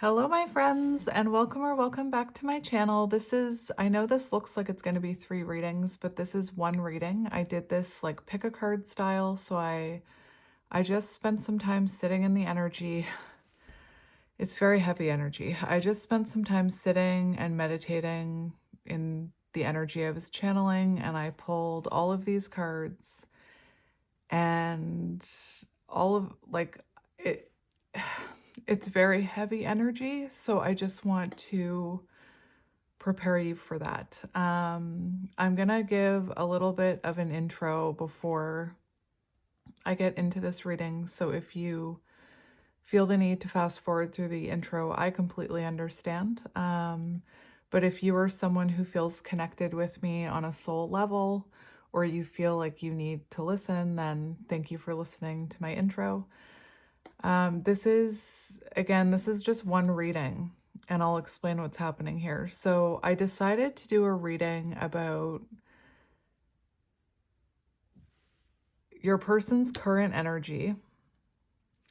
Hello, my friends, and welcome back to my channel. I know this looks like it's going to be 3 readings, but this is 1 reading. I did this like pick a card style, so I just spent some time sitting in the energy. It's very heavy energy. I just spent some time sitting and meditating in the energy I was channeling, and I pulled all of these cards and all of it. It's very heavy energy, so I just want to prepare you for that. I'm gonna give a little bit of an intro before I get into this reading, so if you feel the need to fast forward through the intro, I completely understand. But if you are someone who feels connected with me on a soul level, or you feel like you need to listen, then thank you for listening to my intro. This is just 1 reading, and I'll explain what's happening here. So I decided to do a reading about your person's current energy,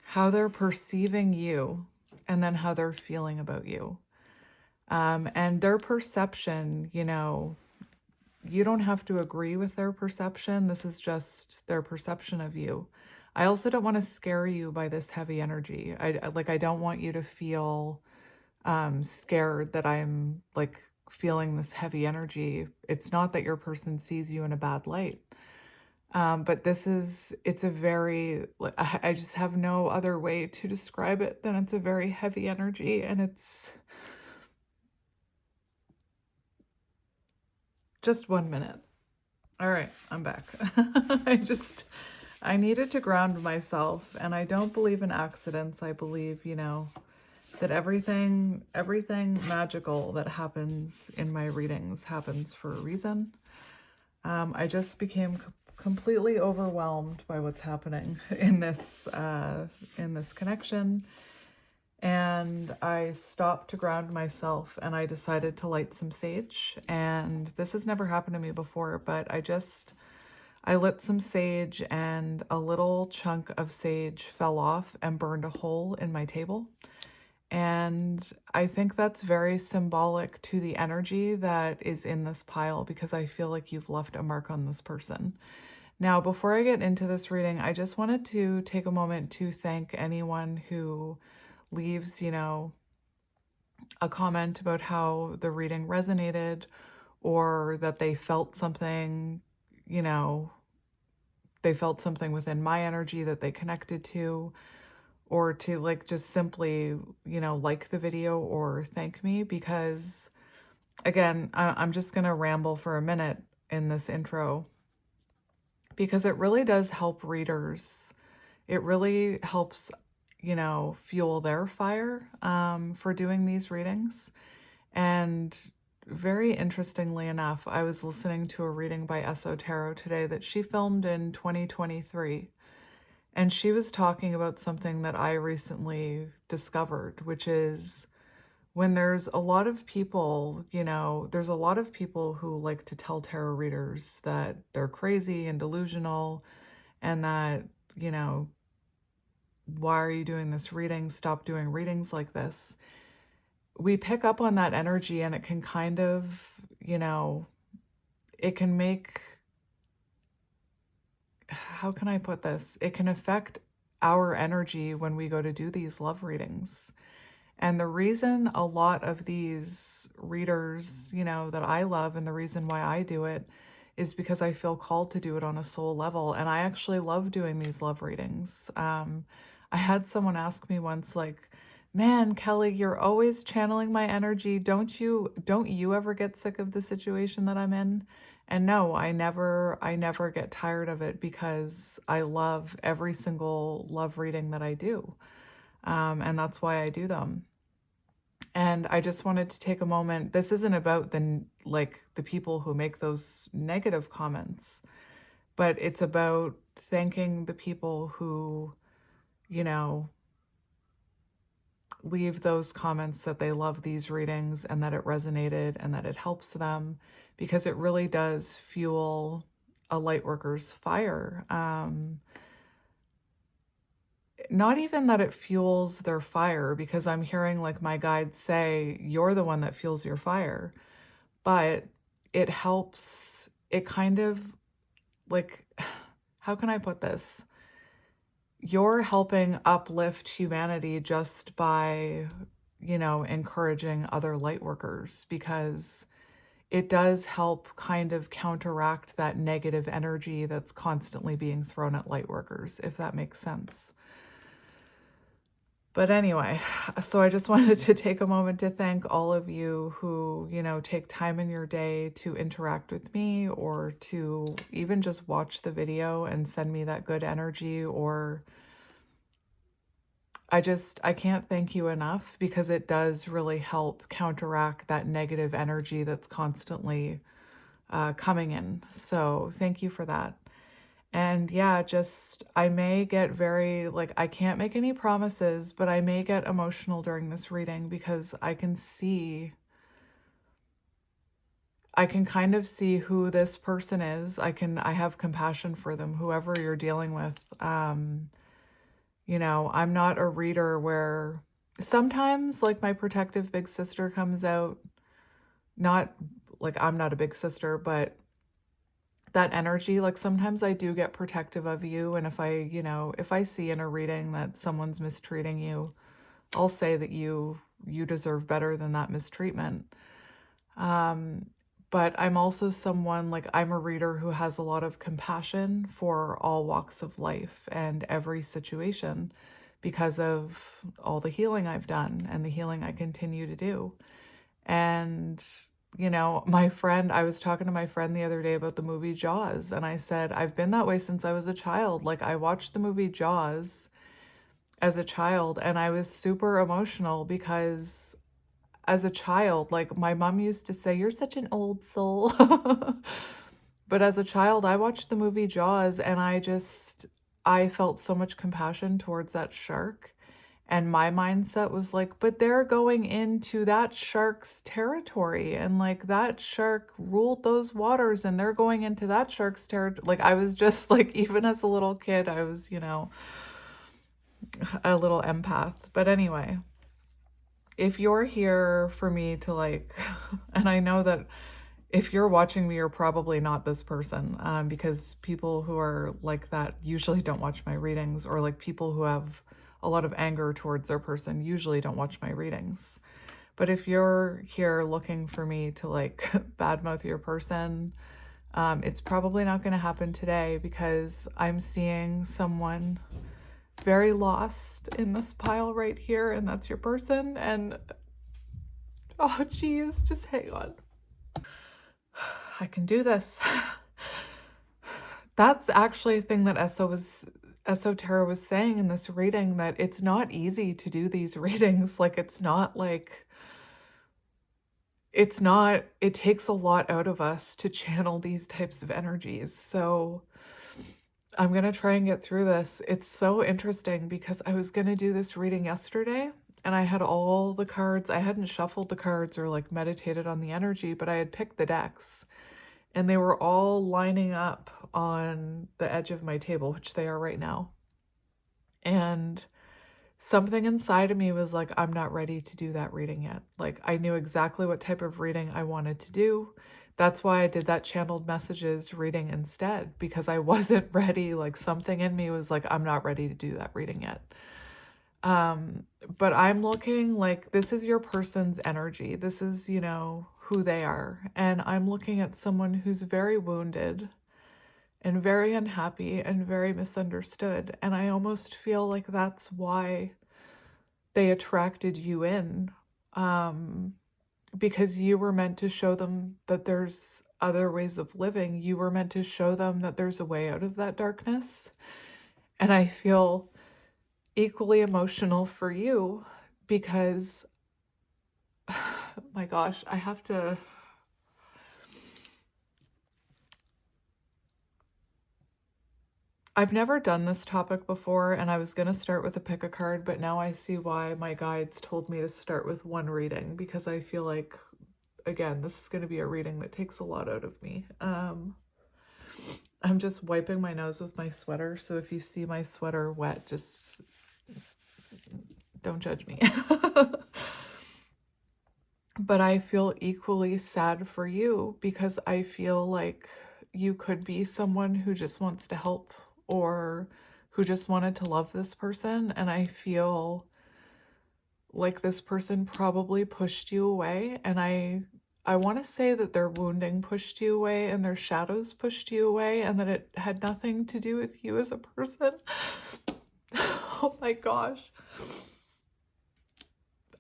how they're perceiving you, and then how they're feeling about you. And their perception, you don't have to agree with their perception. This is just their perception of you. I also don't want to scare you by this heavy energy. I don't want you to feel scared that I'm like feeling this heavy energy. It's not that your person sees you in a bad light. But it's a very, I just have no other way to describe it than it's a very heavy energy, and it's just 1 minute. All right, I'm back. I needed to ground myself, and I don't believe in accidents. I believe, that everything magical that happens in my readings happens for a reason. I just became completely overwhelmed by what's happening in this connection, and I stopped to ground myself, and I decided to light some sage. And this has never happened to me before, but I lit some sage, and a little chunk of sage fell off and burned a hole in my table. And I think that's very symbolic to the energy that is in this pile, because I feel like you've left a mark on this person. Now, before I get into this reading, I just wanted to take a moment to thank anyone who leaves, a comment about how the reading resonated, or that they felt something, they felt something within my energy that they connected to, or to like just simply, like the video or thank me, because again, I'm just going to ramble for a minute in this intro, because it really does help readers. It really helps, fuel their fire for doing these readings. And very interestingly enough, I was listening to a reading by Tarot today that she filmed in 2023. And she was talking about something that I recently discovered, which is when there's a lot of people, there's a lot of people who like to tell tarot readers that they're crazy and delusional, and that, why are you doing this reading? Stop doing readings like this. We pick up on that energy, and it can kind of, it can make, how can I put this? It can affect our energy when we go to do these love readings. And the reason a lot of these readers, that I love, and the reason why I do it, is because I feel called to do it on a soul level. And I actually love doing these love readings. I had someone ask me once, like, man, Kelly, you're always channeling my energy. Don't you ever get sick of the situation that I'm in? And no, I never get tired of it, because I love every single love reading that I do. And that's why I do them. And I just wanted to take a moment. This isn't about the people who make those negative comments, but it's about thanking the people who, leave those comments that they love these readings, and that it resonated, and that it helps them, because it really does fuel a light worker's fire. not even that it fuels their fire, because I'm hearing like my guides say, you're the one that fuels your fire, but it helps, it kind of like, how can I put this? You're helping uplift humanity just by, encouraging other light workers, because it does help kind of counteract that negative energy that's constantly being thrown at light workers, if that makes sense. But anyway, so I just wanted to take a moment to thank all of you who, take time in your day to interact with me, or to even just watch the video and send me that good energy. Or I can't thank you enough, because it does really help counteract that negative energy that's constantly coming in. So thank you for that. And yeah, I may get very, like, I can't make any promises, but I may get emotional during this reading, because I can kind of see who this person is. I have compassion for them, whoever you're dealing with. I'm not a reader where sometimes, like, my protective big sister comes out. Not like I'm not a big sister, but that energy, like sometimes I do get protective of you. And if I see in a reading that someone's mistreating you, I'll say that you deserve better than that mistreatment. But I'm also someone, like, I'm a reader who has a lot of compassion for all walks of life and every situation, because of all the healing I've done and the healing I continue to do. And I was talking to my friend the other day about the movie Jaws, and I said, I've been that way since I was a child. Like, I watched the movie Jaws as a child, and I was super emotional, because as a child, like, my mom used to say, you're such an old soul. But as a child, I watched the movie Jaws, and I felt so much compassion towards that shark. And my mindset was like, but they're going into that shark's territory, and like that shark ruled those waters, and they're going into that shark's territory. Like, I was just like, even as a little kid, I was, a little empath. But anyway, if you're here for me to like, and I know that if you're watching me, you're probably not this person, because people who are like that usually don't watch my readings, or like people who have a lot of anger towards their person usually don't watch my readings. But if you're here looking for me to like badmouth your person, it's probably not going to happen today, because I'm seeing someone very lost in this pile right here, and that's your person. And oh geez, just hang on. I can do this. That's actually a thing that Esoterra was saying in this reading, that it's not easy to do these readings. Like, it takes a lot out of us to channel these types of energies. So I'm going to try and get through this. It's so interesting, because I was going to do this reading yesterday, and I had all the cards. I hadn't shuffled the cards or like meditated on the energy, but I had picked the decks, and they were all lining up on the edge of my table, which they are right now. And something inside of me was like, I'm not ready to do that reading yet. Like, I knew exactly what type of reading I wanted to do. That's why I did that channeled messages reading instead, because I wasn't ready. Like, something in me was like, I'm not ready to do that reading yet. But I'm looking like, this is your person's energy. This is, who they are. And I'm looking at someone who's very wounded and very unhappy and very misunderstood. And I almost feel like that's why they attracted you in, because you were meant to show them that there's other ways of living. You were meant to show them that there's a way out of that darkness. And I feel equally emotional for you, because my gosh, I've never done this topic before, and I was going to start with a pick a card, but now I see why my guides told me to start with one reading, because I feel like, again, this is going to be a reading that takes a lot out of me. I'm just wiping my nose with my sweater, so if you see my sweater wet, just don't judge me. But I feel equally sad for you because I feel like you could be someone who just wants to help or who just wanted to love this person. And I feel like this person probably pushed you away. And I want to say that their wounding pushed you away and their shadows pushed you away and that it had nothing to do with you as a person. Oh my gosh.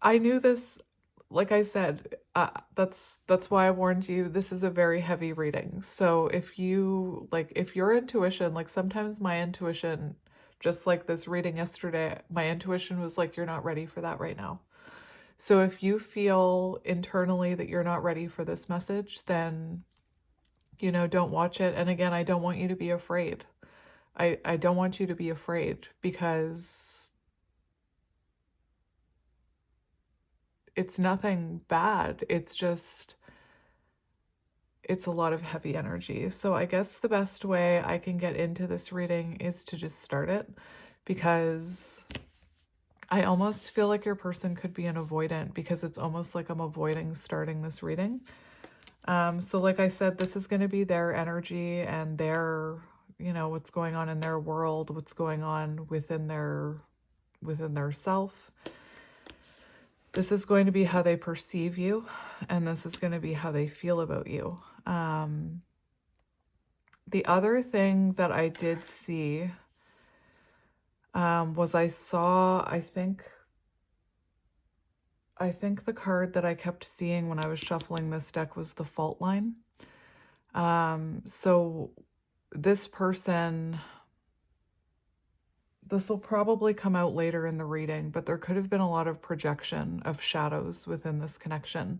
I knew this, like I said, that's why I warned you. This is a very heavy reading. So if your intuition, like sometimes my intuition, just like this reading yesterday, my intuition was like, you're not ready for that right now. So if you feel internally that you're not ready for this message, then, don't watch it. And again, I don't want you to be afraid. I don't want you to be afraid because it's nothing bad. It's a lot of heavy energy. So I guess the best way I can get into this reading is to just start it because I almost feel like your person could be an avoidant because it's almost like I'm avoiding starting this reading. So like I said, this is going to be their energy and their, what's going on in their world, what's going on within their self. This is going to be how they perceive you, and this is going to be how they feel about you. The other thing that I did see was I saw, I think the card that I kept seeing when I was shuffling this deck was the fault line. So this person, this will probably come out later in the reading, but there could have been a lot of projection of shadows within this connection.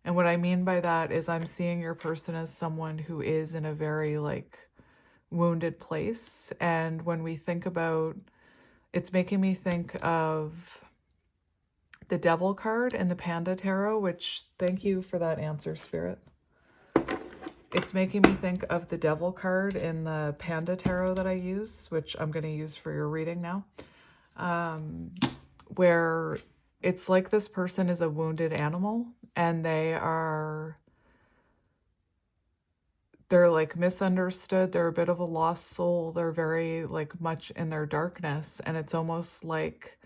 And what I mean by that is I'm seeing your person as someone who is in a very wounded place. And when we think about, it's making me think of the Devil card in the Panda Tarot, which, thank you for that answer, Spirit. It's making me think of the Devil card in the Panda Tarot that I use, which I'm going to use for your reading now, where it's like this person is a wounded animal and they're misunderstood. They're a bit of a lost soul. They're very much in their darkness. And it's almost like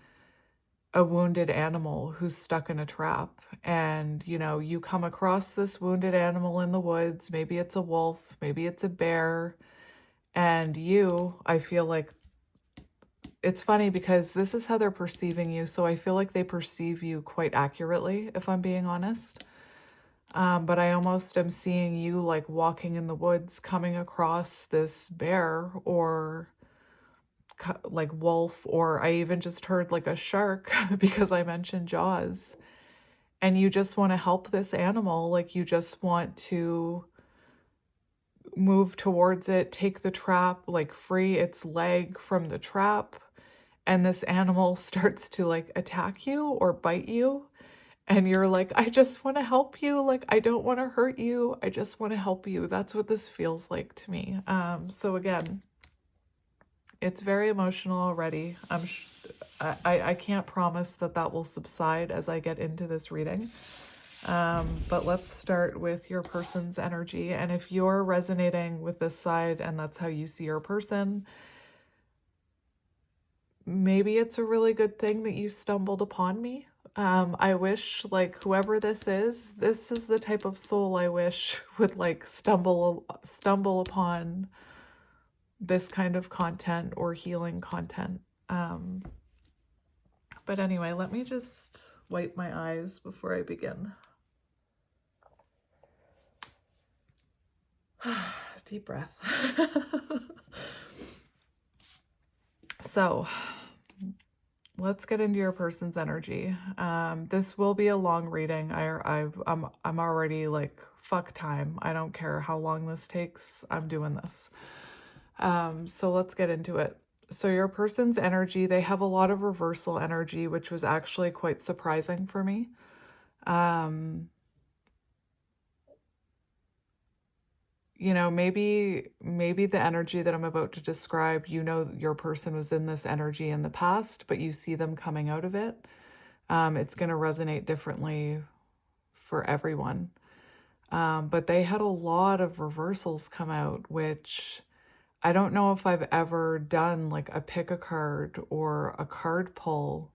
a wounded animal who's stuck in a trap. And, you come across this wounded animal in the woods. Maybe it's a wolf, maybe it's a bear. And I feel like it's funny because this is how they're perceiving you. So I feel like they perceive you quite accurately, if I'm being honest. But I almost am seeing you walking in the woods, coming across this bear or wolf, or I even just heard a shark because I mentioned Jaws. And you just want to help this animal. You just want to move towards it, take the trap, free its leg from the trap. And this animal starts to attack you or bite you. And you're like, I just want to help you. I don't want to hurt you. I just want to help you. That's what this feels like to me. So again, it's very emotional already. I can't promise that will subside as I get into this reading. But let's start with your person's energy. And if you're resonating with this side and that's how you see your person, maybe it's a really good thing that you stumbled upon me. I wish whoever this is the type of soul I wish would stumble upon this kind of content or healing content. But anyway, let me just wipe my eyes before I begin. Deep breath. So let's get into your person's energy. This will be a long reading. I'm already fuck time. I don't care how long this takes. I'm doing this. So let's get into it. So your person's energy, they have a lot of reversal energy, which was actually quite surprising for me. you know, maybe the energy that I'm about to describe, you know, your person was in this energy in the past, but you see them coming out of it. It's going to resonate differently for everyone. But they had a lot of reversals come out, which I don't know if I've ever done like a pick a card or a card pull,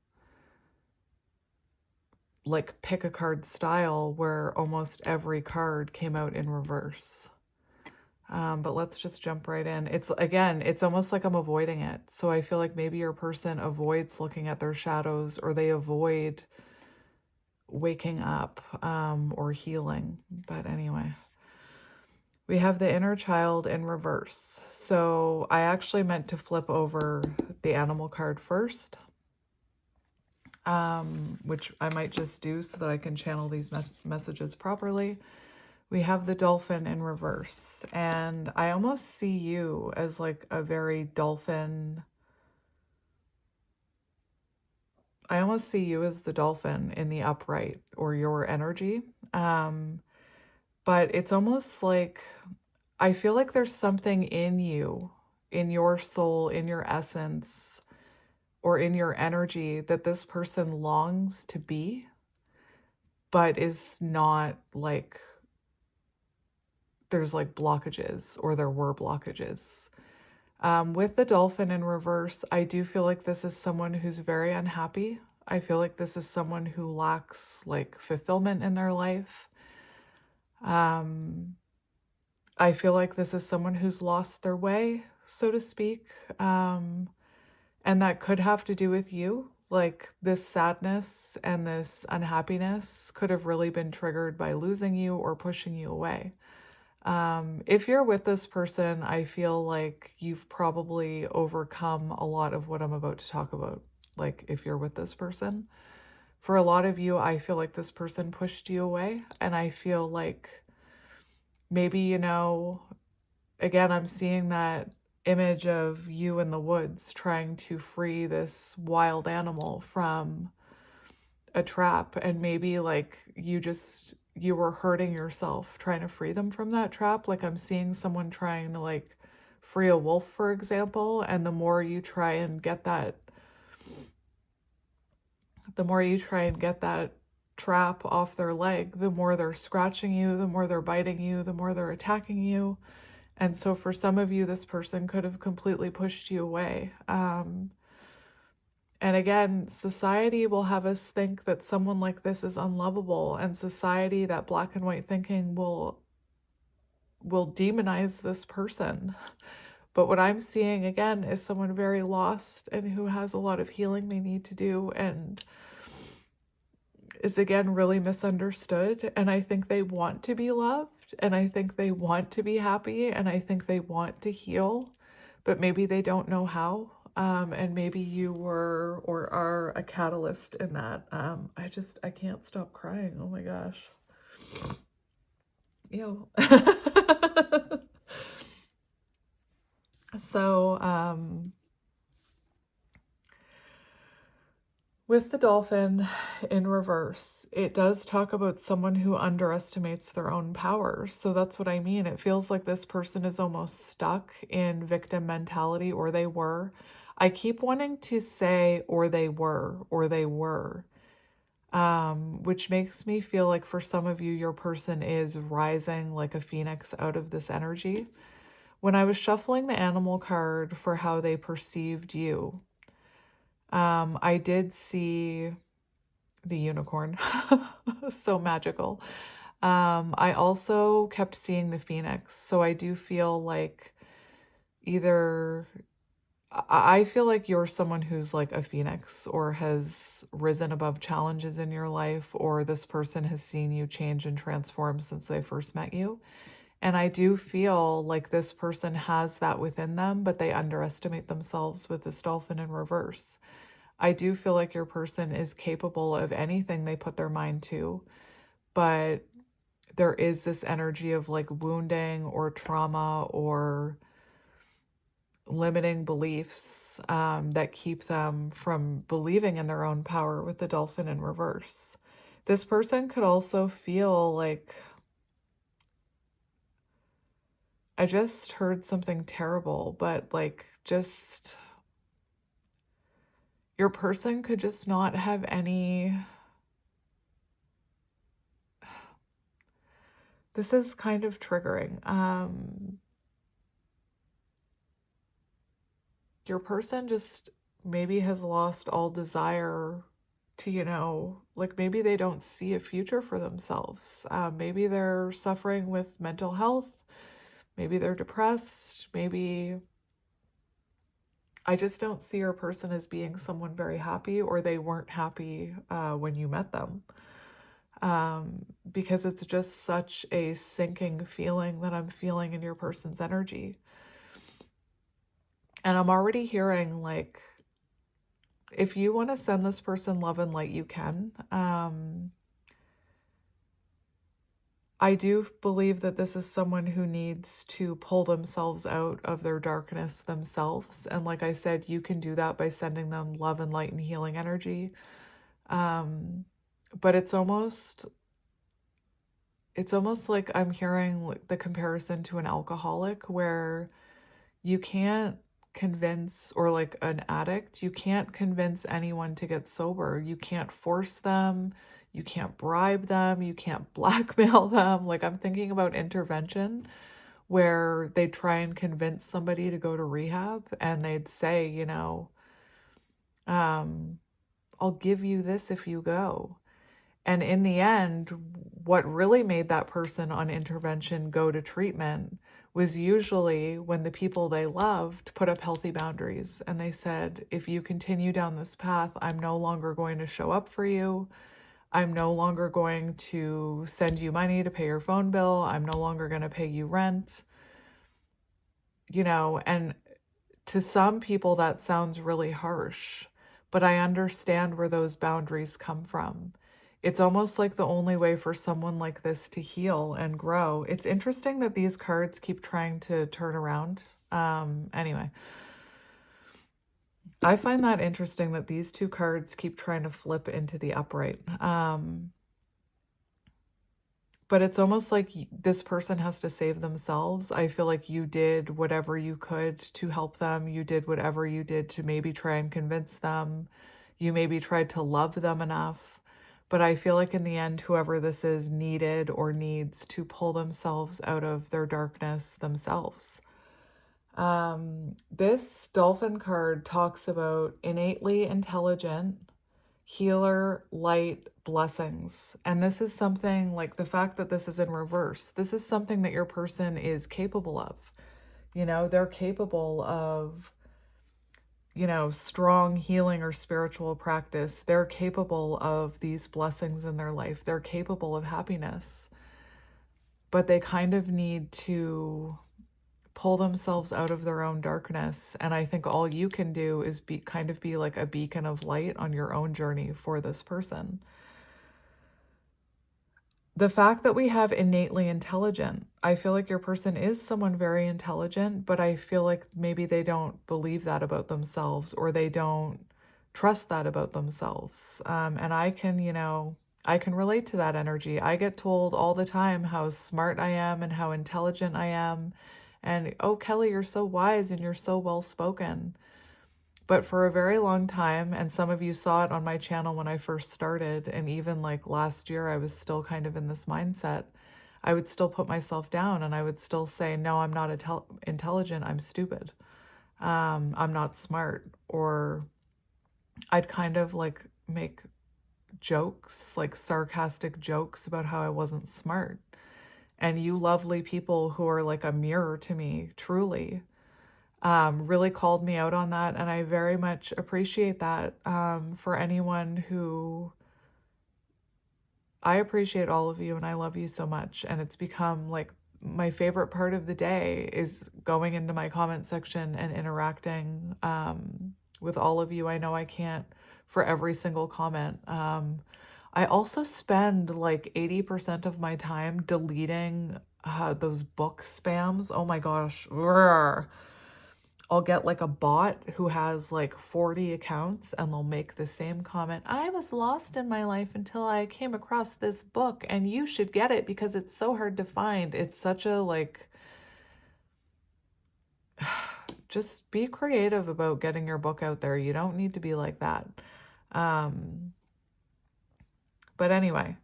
like pick a card style, where almost every card came out in reverse. But let's just jump right in. It's almost like I'm avoiding it. So I feel like maybe your person avoids looking at their shadows, or they avoid waking up, or healing. But anyway, we have the inner child in reverse. So I actually meant to flip over the animal card first, which I might just do so that I can channel these messages properly. We have the dolphin in reverse, and I almost see you as like a very dolphin. I almost see you as the dolphin in the upright, or your energy. But it's almost like, I feel like there's something in you, in your soul, in your essence, or in your energy that this person longs to be, but is not like, there's like blockages, or there were blockages. With the dolphin in reverse, I do feel like this is someone who's very unhappy. I feel like this is someone who lacks like fulfillment in their life. I feel like this is someone who's lost their way, so to speak. And that could have to do with you. Like, this sadness and this unhappiness could have really been triggered by losing you or pushing you away. If you're with this person, I feel like you've probably overcome a lot of what I'm about to talk about. Like, if you're with this person, for a lot of you, I feel like this person pushed you away. And I feel like maybe, you know, again, I'm seeing that image of you in the woods trying to free this wild animal from a trap, and maybe like you were hurting yourself trying to free them from that trap. Like, I'm seeing someone trying to like free a wolf, for example, and the more you try and get that trap off their leg, the more they're scratching you, the more they're biting you, the more they're attacking you. And so for some of you, this person could have completely pushed you away. And again, society will have us think that someone like this is unlovable, and society, that black and white thinking, will demonize this person. But what I'm seeing again is someone very lost and who has a lot of healing they need to do, and is again really misunderstood. And I think they want to be loved, and I think they want to be happy, and I think they want to heal, but maybe they don't know how. And maybe you were or are a catalyst in that. I can't stop crying. Oh my gosh. Ew. So, with the dolphin in reverse, it does talk about someone who underestimates their own power. So that's what I mean. It feels like this person is almost stuck in victim mentality, or they were. I keep wanting to say, or they were, which makes me feel like for some of you, your person is rising like a phoenix out of this energy. When I was shuffling the animal card for how they perceived you, I did see the unicorn. So magical. I also kept seeing the phoenix. So I do feel like I feel like you're someone who's like a phoenix, or has risen above challenges in your life, or this person has seen you change and transform since they first met you. And I do feel like this person has that within them, but they underestimate themselves with this dolphin in reverse. I do feel like your person is capable of anything they put their mind to, but there is this energy of like wounding or trauma or limiting beliefs that keep them from believing in their own power with the dolphin in reverse. This person could also feel like I just heard something terrible, but like just your person could just not have any. This is kind of triggering. Your person just maybe has lost all desire to, like maybe they don't see a future for themselves. Maybe they're suffering with mental health. Maybe they're depressed. Maybe I just don't see your person as being someone very happy, or they weren't happy when you met them. Because it's just such a sinking feeling that I'm feeling in your person's energy. And I'm already hearing like, if you want to send this person love and light, you can. I do believe that this is someone who needs to pull themselves out of their darkness themselves. And like I said, you can do that by sending them love and light and healing energy. But it's almost like I'm hearing the comparison to an alcoholic, where you can't convince, or like an addict, you can't convince anyone to get sober. You can't force them. You can't bribe them. You can't blackmail them. Like, I'm thinking about intervention where they try and convince somebody to go to rehab, and they'd say, I'll give you this if you go. And in the end, what really made that person on intervention go to treatment was usually when the people they loved put up healthy boundaries. And they said, if you continue down this path, I'm no longer going to show up for you. I'm no longer going to send you money to pay your phone bill. I'm no longer going to pay you rent. And to some people that sounds really harsh, but I understand where those boundaries come from. It's almost like the only way for someone like this to heal and grow. It's interesting that these cards keep trying to turn around. Anyway, I find that interesting that these two cards keep trying to flip into the upright. But it's almost like this person has to save themselves. I feel like you did whatever you could to help them. You did whatever you did to maybe try and convince them. You maybe tried to love them enough. But I feel like in the end, whoever this is needed or needs to pull themselves out of their darkness themselves. This dolphin card talks about innately intelligent, healer, light, blessings. And this is something like the fact that this is in reverse. This is something that your person is capable of. They're capable of, strong healing or spiritual practice. They're capable of these blessings in their life. They're capable of happiness. But they kind of need to pull themselves out of their own darkness. And I think all you can do is be like a beacon of light on your own journey for this person. The fact that we have innately intelligent, I feel like your person is someone very intelligent, but I feel like maybe they don't believe that about themselves, or they don't trust that about themselves. And I can relate to that energy. I get told all the time how smart I am and how intelligent I am. And, oh, Kelly, you're so wise and you're so well spoken. But for a very long time, and some of you saw it on my channel when I first started, and even like last year, I was still kind of in this mindset. I would still put myself down, and I would still say, no, I'm not intelligent, I'm stupid. I'm not smart. Or I'd kind of like make jokes, like sarcastic jokes about how I wasn't smart. And you lovely people who are like a mirror to me, truly, really called me out on that. And I very much appreciate that. For anyone who, I appreciate all of you and I love you so much. And it's become like my favorite part of the day is going into my comment section and interacting with all of you. I know I can't for every single comment. I also spend like 80% of my time deleting those book spams. Oh my gosh. Urgh. I'll get like a bot who has like 40 accounts, and they'll make the same comment. I was lost in my life until I came across this book, and you should get it because it's so hard to find. It's such a like, just be creative about getting your book out there. You don't need to be like that. But anyway,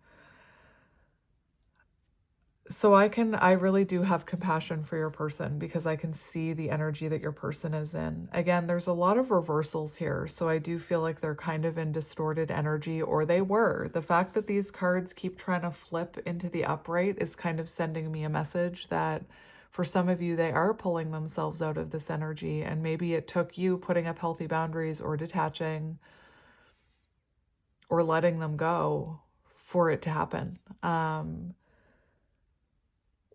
so I really do have compassion for your person because I can see the energy that your person is in. Again, there's a lot of reversals here. So I do feel like they're kind of in distorted energy, or they were. The fact that these cards keep trying to flip into the upright is kind of sending me a message that for some of you, they are pulling themselves out of this energy. And maybe it took you putting up healthy boundaries or detaching or letting them go for it to happen.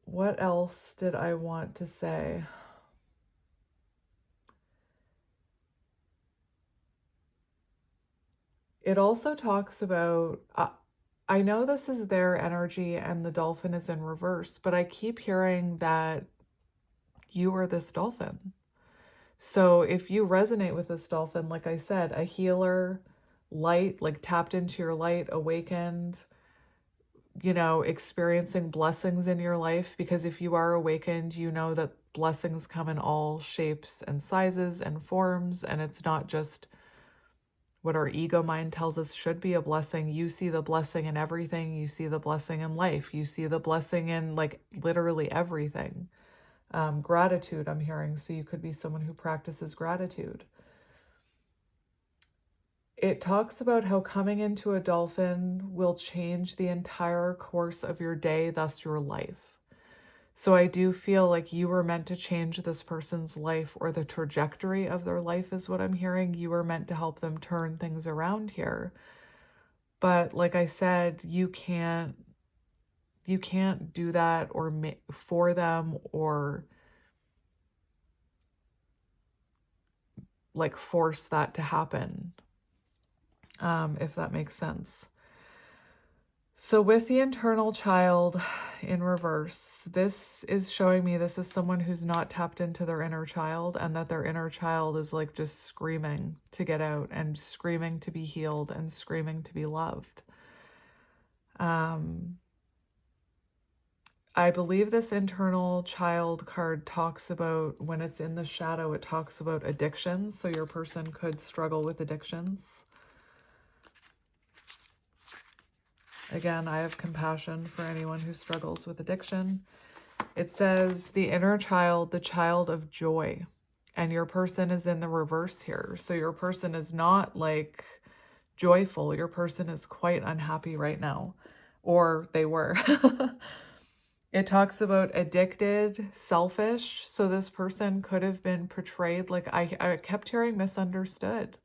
What else did I want to say? It also talks about, I know this is their energy and the dolphin is in reverse, but I keep hearing that you are this dolphin. So if you resonate with this dolphin, like I said, a healer, light, like tapped into your light, awakened, experiencing blessings in your life, because if you are awakened, you know that blessings come in all shapes and sizes and forms, and it's not just what our ego mind tells us should be a blessing. You see the blessing in everything. You see the blessing in life. You see the blessing in like literally everything. Gratitude, I'm hearing. So you could be someone who practices gratitude. It talks about how coming into a dolphin will change the entire course of your day, thus your life. So I do feel like you were meant to change this person's life, or the trajectory of their life is what I'm hearing. You were meant to help them turn things around here. But like I said, you can't do that or for them, or like force that to happen. If that makes sense. So with the internal child in reverse, this is showing me this is someone who's not tapped into their inner child, and that their inner child is like just screaming to get out and screaming to be healed and screaming to be loved. I believe this internal child card talks about, when it's in the shadow, it talks about addictions. So your person could struggle with addictions. Again, I have compassion for anyone who struggles with addiction. It says the inner child, the child of joy, and your person is in the reverse here. So your person is not like joyful. Your person is quite unhappy right now, or they were. It talks about addicted, selfish. So this person could have been portrayed like, I kept hearing misunderstood.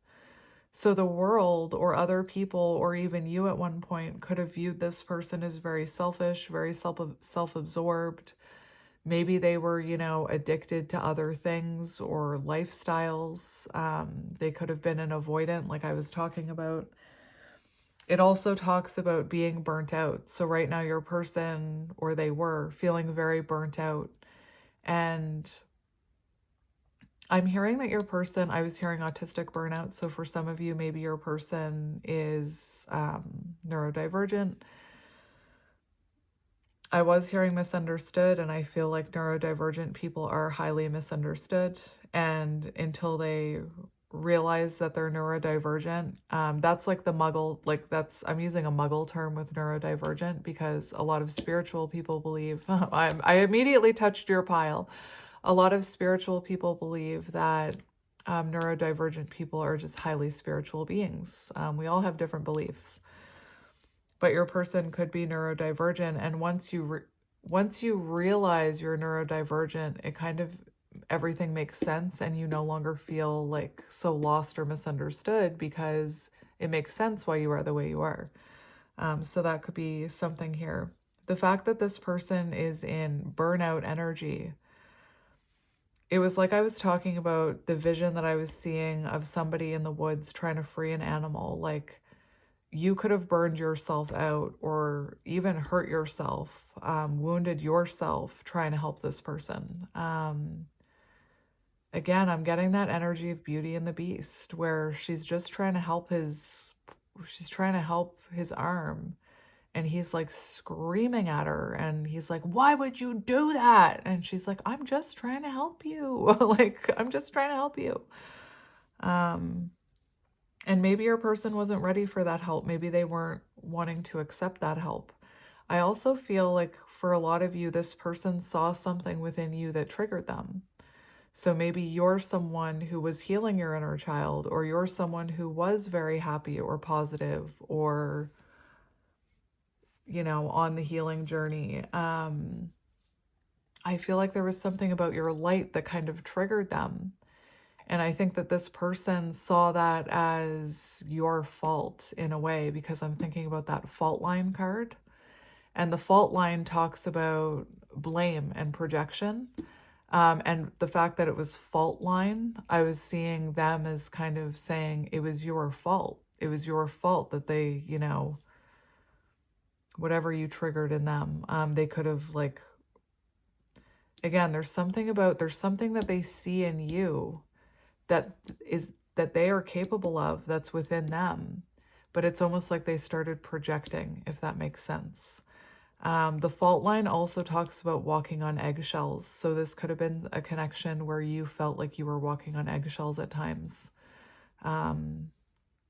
So the world or other people or even you at one point could have viewed this person as very selfish, very self-absorbed. Maybe they were, addicted to other things or lifestyles. They could have been an avoidant, like I was talking about. It also talks about being burnt out. So right now your person, or they were, feeling very burnt out. And I'm hearing that your person, I was hearing autistic burnout. So for some of you, maybe your person is neurodivergent. I was hearing misunderstood, and I feel like neurodivergent people are highly misunderstood. And until they realize that they're neurodivergent, that's like the muggle, I'm using a muggle term with neurodivergent because a lot of spiritual people believe, I immediately touched your pile. A lot of spiritual people believe that neurodivergent people are just highly spiritual beings. We all have different beliefs, but your person could be neurodivergent. And once you realize you're neurodivergent, it kind of, everything makes sense, and you no longer feel like so lost or misunderstood because it makes sense why you are the way you are. So that could be something here. The fact that this person is in burnout energy, it was like I was talking about the vision that I was seeing of somebody in the woods trying to free an animal. Like, you could have burned yourself out or even hurt yourself, wounded yourself trying to help this person. Again, I'm getting that energy of Beauty and the Beast, where she's just trying to help his arm. And he's like screaming at her and he's like, why would you do that? And she's like, I'm just trying to help you. Like, I'm just trying to help you. And maybe your person wasn't ready for that help. Maybe they weren't wanting to accept that help. I also feel like for a lot of you, this person saw something within you that triggered them. So maybe you're someone who was healing your inner child, or you're someone who was very happy or positive or, on the healing journey. I feel like there was something about your light that kind of triggered them. And I think that this person saw that as your fault in a way, because I'm thinking about that fault line card. And the fault line talks about blame and projection. And the fact that it was fault line, I was seeing them as kind of saying it was your fault. It was your fault that they, whatever you triggered in them, they could have again, there's something that they see in you that they are capable of, that's within them. But it's almost like they started projecting, if that makes sense. The fault line also talks about walking on eggshells. So this could have been a connection where you felt like you were walking on eggshells at times.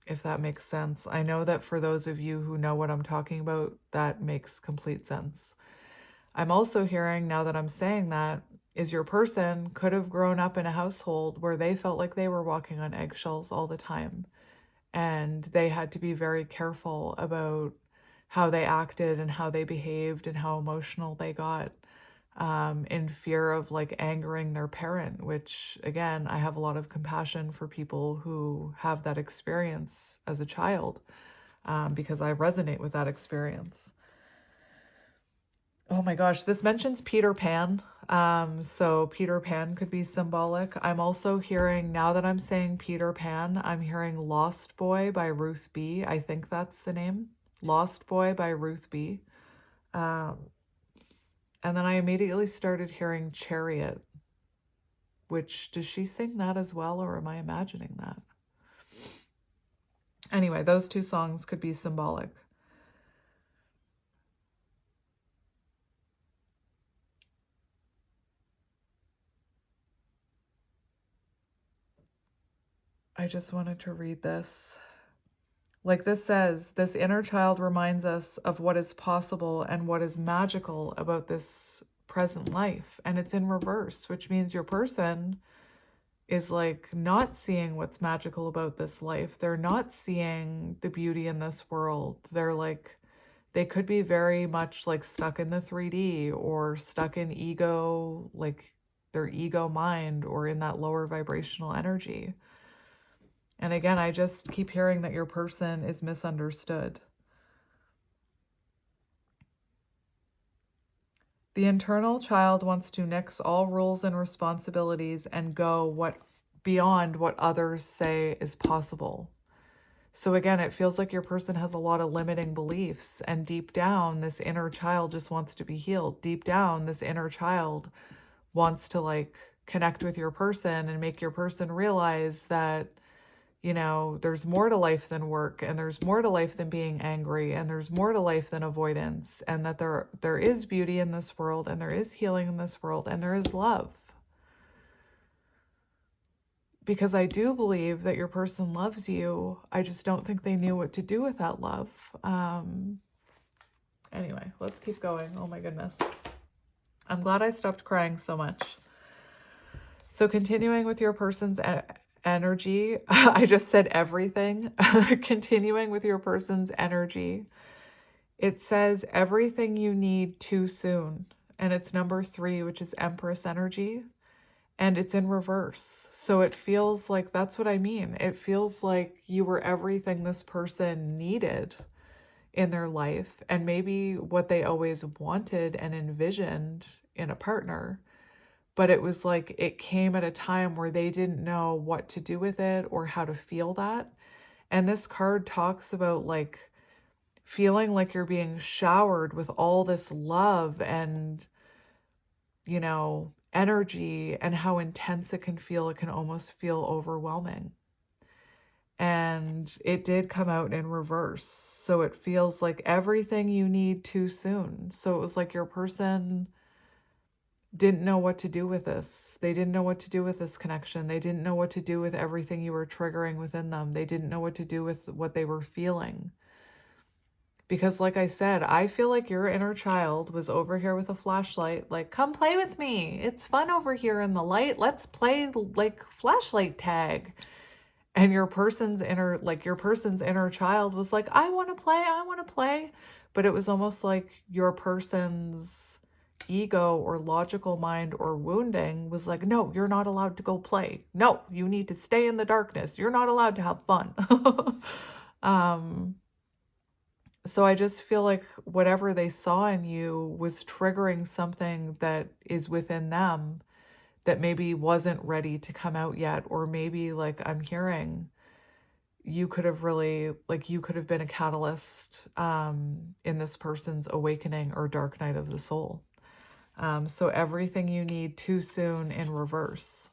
If that makes sense. I know that for those of you who know what I'm talking about, that makes complete sense. I'm also hearing, now that I'm saying that, is your person could have grown up in a household where they felt like they were walking on eggshells all the time. And they had to be very careful about how they acted and how they behaved and how emotional they got, in fear of angering their parent, which again, I have a lot of compassion for people who have that experience as a child, because I resonate with that experience. Oh my gosh, this mentions Peter Pan. So Peter Pan could be symbolic. I'm also hearing, now that I'm saying Peter Pan, I'm hearing Lost Boy by Ruth B. I think that's the name. Lost Boy by Ruth B. And then I immediately started hearing Chariot, which, does she sing that as well, or am I imagining that? Anyway, those two songs could be symbolic. I just wanted to read this. Like this says, this inner child reminds us of what is possible and what is magical about this present life. And it's in reverse, which means your person is not seeing what's magical about this life. They're not seeing the beauty in this world. They could be very much stuck in the 3D or stuck in ego, their ego mind, or in that lower vibrational energy. And again, I just keep hearing that your person is misunderstood. The internal child wants to nix all rules and responsibilities and go beyond what others say is possible. So again, it feels like your person has a lot of limiting beliefs, and deep down, this inner child just wants to be healed. Deep down, this inner child wants to connect with your person and make your person realize that there's more to life than work, and there's more to life than being angry, and there's more to life than avoidance, and that there is beauty in this world, and there is healing in this world, and there is love. Because I do believe that your person loves you. I just don't think they knew what to do with that love. Anyway, let's keep going. Oh my goodness. I'm glad I stopped crying so much. So continuing with your person's energy, I just said everything. Continuing with your person's energy, it says everything you need too soon. And it's number 3, which is Empress energy. And it's in reverse. So it feels like, that's what I mean. It feels like you were everything this person needed in their life, and maybe what they always wanted and envisioned in a partner. But it was it came at a time where they didn't know what to do with it or how to feel that. And this card talks about feeling like you're being showered with all this love and, energy, and how intense it can feel. It can almost feel overwhelming. And it did come out in reverse. So it feels like everything you need too soon. So it was like your person didn't know what to do with this. They didn't know what to do with this connection. They didn't know what to do with everything you were triggering within them. They didn't know what to do with what they were feeling. Because like I said, I feel like your inner child was over here with a flashlight, like, come play with me. It's fun over here in the light. Let's play like flashlight tag. And your person's inner child was like, I want to play, I want to play. But it was almost like your person's ego or logical mind or wounding was like, no, you're not allowed to go play. No, you need to stay in the darkness. You're not allowed to have fun. So I just feel like whatever they saw in you was triggering something that is within them that maybe wasn't ready to come out yet. Or maybe, like I'm hearing, you could have been a catalyst in this person's awakening or dark night of the soul. So everything you need too soon in reverse.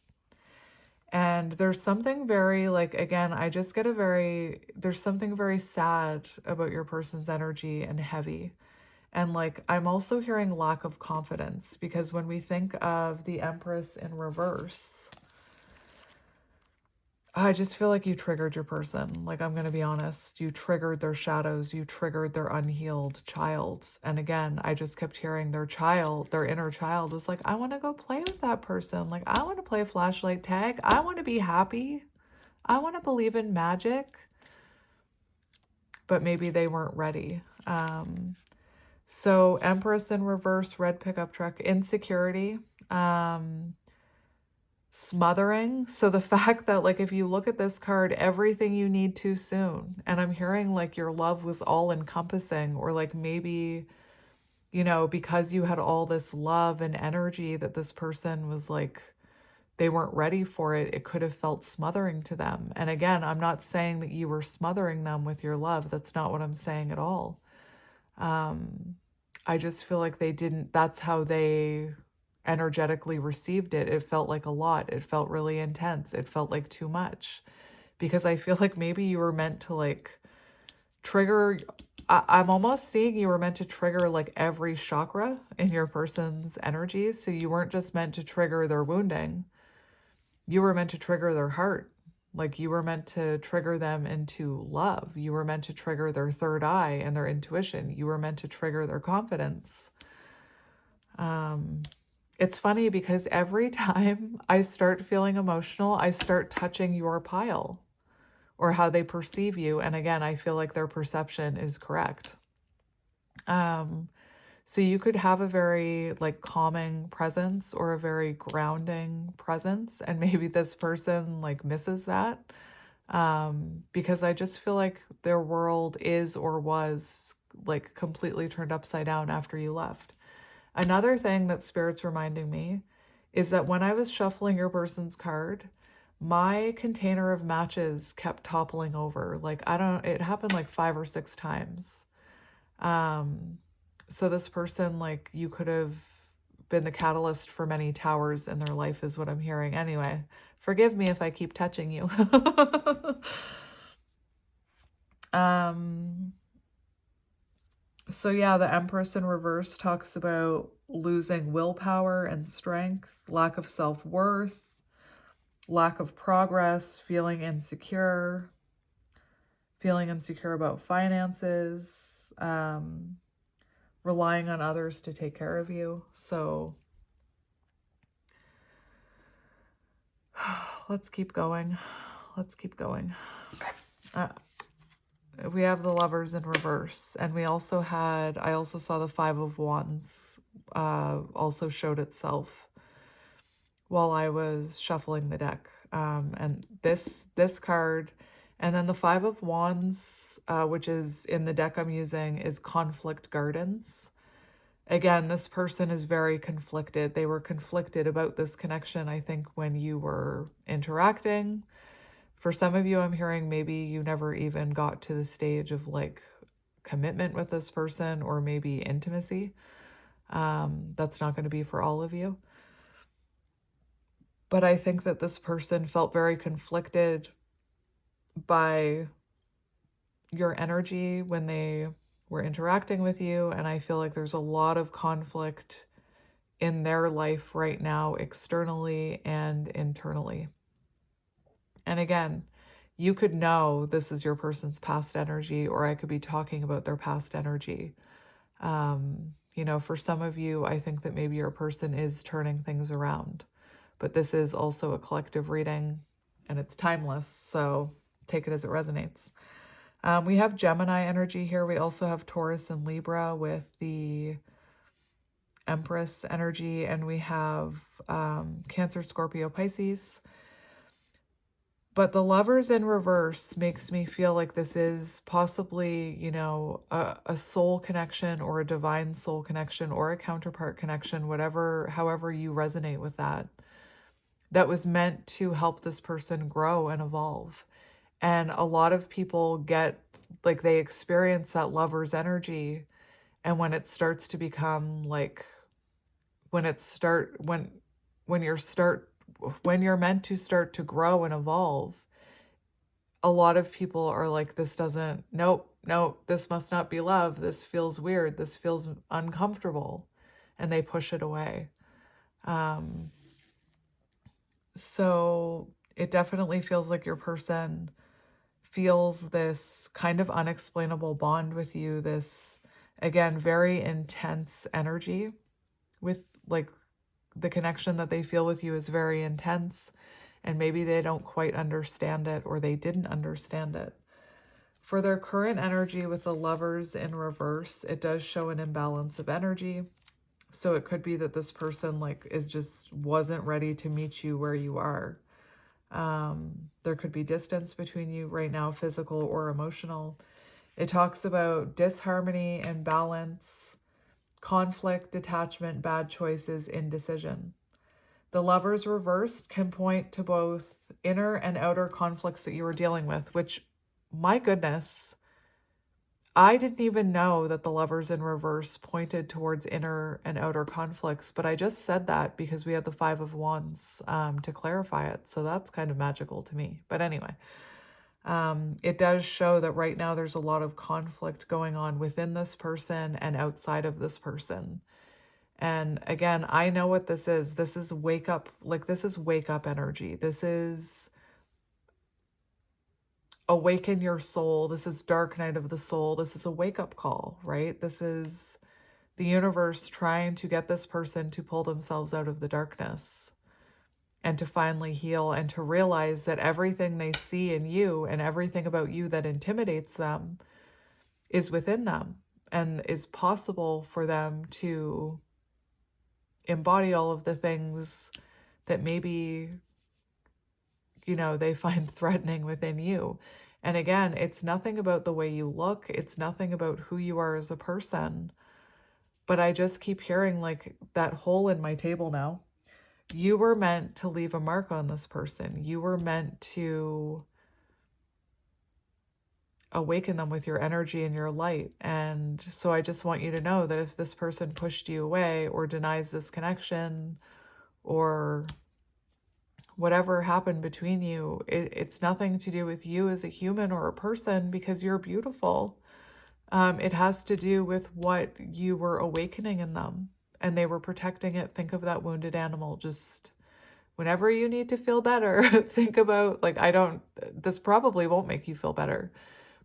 And there's something very, like, again, I just get there's something very sad about your person's energy and heavy. And like, I'm also hearing lack of confidence, because when we think of the Empress in reverse, I just feel like you triggered your person. Like, I'm going to be honest. You triggered their shadows. You triggered their unhealed child. And again, I just kept hearing their inner child was like, I want to go play with that person. Like, I want to play flashlight tag. I want to be happy. I want to believe in magic. But maybe they weren't ready. So Empress in reverse, red pickup truck, insecurity. Smothering. So the fact that, like, if you look at this card, everything you need too soon, and I'm hearing like your love was all encompassing, or like maybe, because you had all this love and energy that this person was like, they weren't ready for it. It could have felt smothering to them. And again, I'm not saying that you were smothering them with your love. That's not what I'm saying at all. I just feel like that's how they energetically received it. It felt like a lot. It felt really intense. It felt like too much, because I feel like maybe you were meant to like trigger. I'm almost seeing you were meant to trigger like every chakra in your person's energies. So you weren't just meant to trigger their wounding. You were meant to trigger their heart. Like, you were meant to trigger them into love. You were meant to trigger their third eye and their intuition. You were meant to trigger their confidence. It's funny because every time I start feeling emotional, I start touching your pile or how they perceive you. And again, I feel like their perception is correct. So you could have a very like calming presence or a very grounding presence. And maybe this person like misses that. Because I just feel like their world is or was like completely turned upside down after you left. Another thing that Spirit's reminding me is that when I was shuffling your person's card, my container of matches kept toppling over. Like, it happened like 5 or 6 times. So this person, like, you could have been the catalyst for many towers in their life is what I'm hearing. Anyway, forgive me if I keep touching you. So yeah, the Empress in reverse talks about losing willpower and strength, lack of self-worth, lack of progress, feeling insecure about finances, relying on others to take care of you. So let's keep going. We have the Lovers in reverse, and I also saw the 5 of Wands also showed itself while I was shuffling the deck. And this card, and then the 5 of Wands, which is in the deck I'm using, is Conflict Gardens. Again, this person is very conflicted. They were conflicted about this connection, I think, when you were interacting. For some of you, I'm hearing maybe you never even got to the stage of like commitment with this person, or maybe intimacy. That's not going to be for all of you. But I think that this person felt very conflicted by your energy when they were interacting with you. And I feel like there's a lot of conflict in their life right now, externally and internally. And again, you could know this is your person's past energy, or I could be talking about their past energy. For some of you, I think that maybe your person is turning things around, but this is also a collective reading and it's timeless. So take it as it resonates. We have Gemini energy here. We also have Taurus and Libra with the Empress energy, and we have Cancer, Scorpio, Pisces. But the Lovers in reverse makes me feel like this is possibly, a soul connection or a divine soul connection or a counterpart connection, however you resonate with that was meant to help this person grow and evolve. And a lot of people they experience that Lover's energy. And when it starts to become when you're meant to start to grow and evolve, a lot of people are like, nope, this must not be love. This feels weird. This feels uncomfortable. And they push it away. So it definitely feels like your person feels this kind of unexplainable bond with you. This, again, very intense energy with the connection that they feel with you is very intense, and maybe they don't quite understand it, or they didn't understand it. For their current energy with the Lovers in reverse, it does show an imbalance of energy. So it could be that this person wasn't ready to meet you where you are. There could be distance between you right now, physical or emotional. It talks about disharmony, imbalance, conflict, detachment, bad choices, indecision. The Lovers reversed can point to both inner and outer conflicts that you were dealing with, which, my goodness, I didn't even know that the Lovers in reverse pointed towards inner and outer conflicts, but I just said that because we had the Five of Wands to clarify it. So that's kind of magical to me. But anyway, it does show that right now there's a lot of conflict going on within this person and outside of this person. And again, I know what this is. This is wake up energy. This is awaken your soul. This is dark night of the soul. This is a wake-up call, right? This is the universe trying to get this person to pull themselves out of the darkness and to finally heal and to realize that everything they see in you and everything about you that intimidates them is within them and is possible for them to embody all of the things that maybe they find threatening within you. And again, it's nothing about the way you look. It's nothing about who you are as a person. But I just keep hearing that hole in my table now. You were meant to leave a mark on this person. You were meant to awaken them with your energy and your light. And so I just want you to know that if this person pushed you away or denies this connection or whatever happened between you, it's nothing to do with you as a human or a person, because you're beautiful. It has to do with what you were awakening in them, and they were protecting it. Think of that wounded animal. Just whenever you need to feel better, think about, this probably won't make you feel better,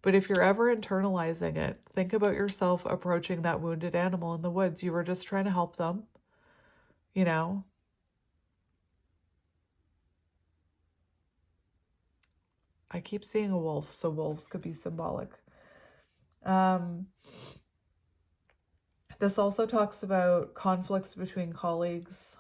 but if you're ever internalizing it, think about yourself approaching that wounded animal in the woods. You were just trying to help them, I keep seeing a wolf, so wolves could be symbolic. This also talks about conflicts between colleagues,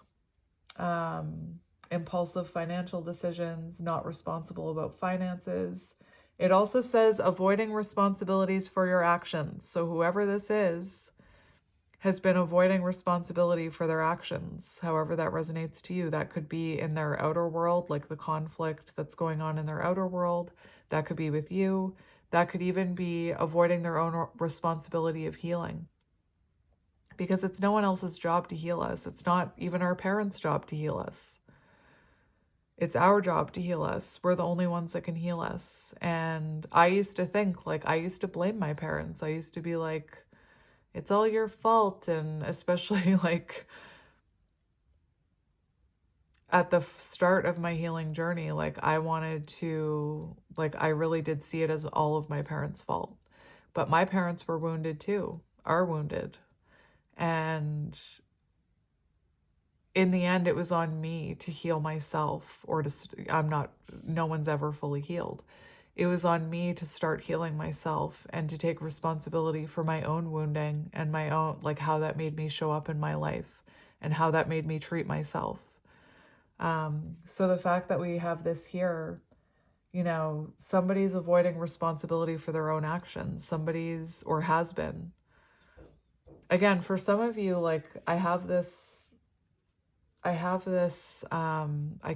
impulsive financial decisions, not responsible about finances. It also says avoiding responsibilities for your actions. So whoever this is has been avoiding responsibility for their actions, however that resonates to you. That could be in their outer world, like the conflict that's going on in their outer world. That could be with you. That could even be avoiding their own responsibility of healing. Because it's no one else's job to heal us. It's not even our parents' job to heal us. It's our job to heal us. We're the only ones that can heal us. And I used to think, like, I used to blame my parents. I used to be like, it's all your fault. And especially like at the start of my healing journey, like I wanted to, like, I really did see it as all of my parents' fault. But my parents were wounded too, are wounded. And in the end, it was on me to heal myself, or to, no one's ever fully healed. It was on me to start healing myself and to take responsibility for my own wounding and my own, like how that made me show up in my life and how that made me treat myself. So the fact that we have this here, somebody's avoiding responsibility for their own actions, somebody's, or has been. Again, for some of you, like I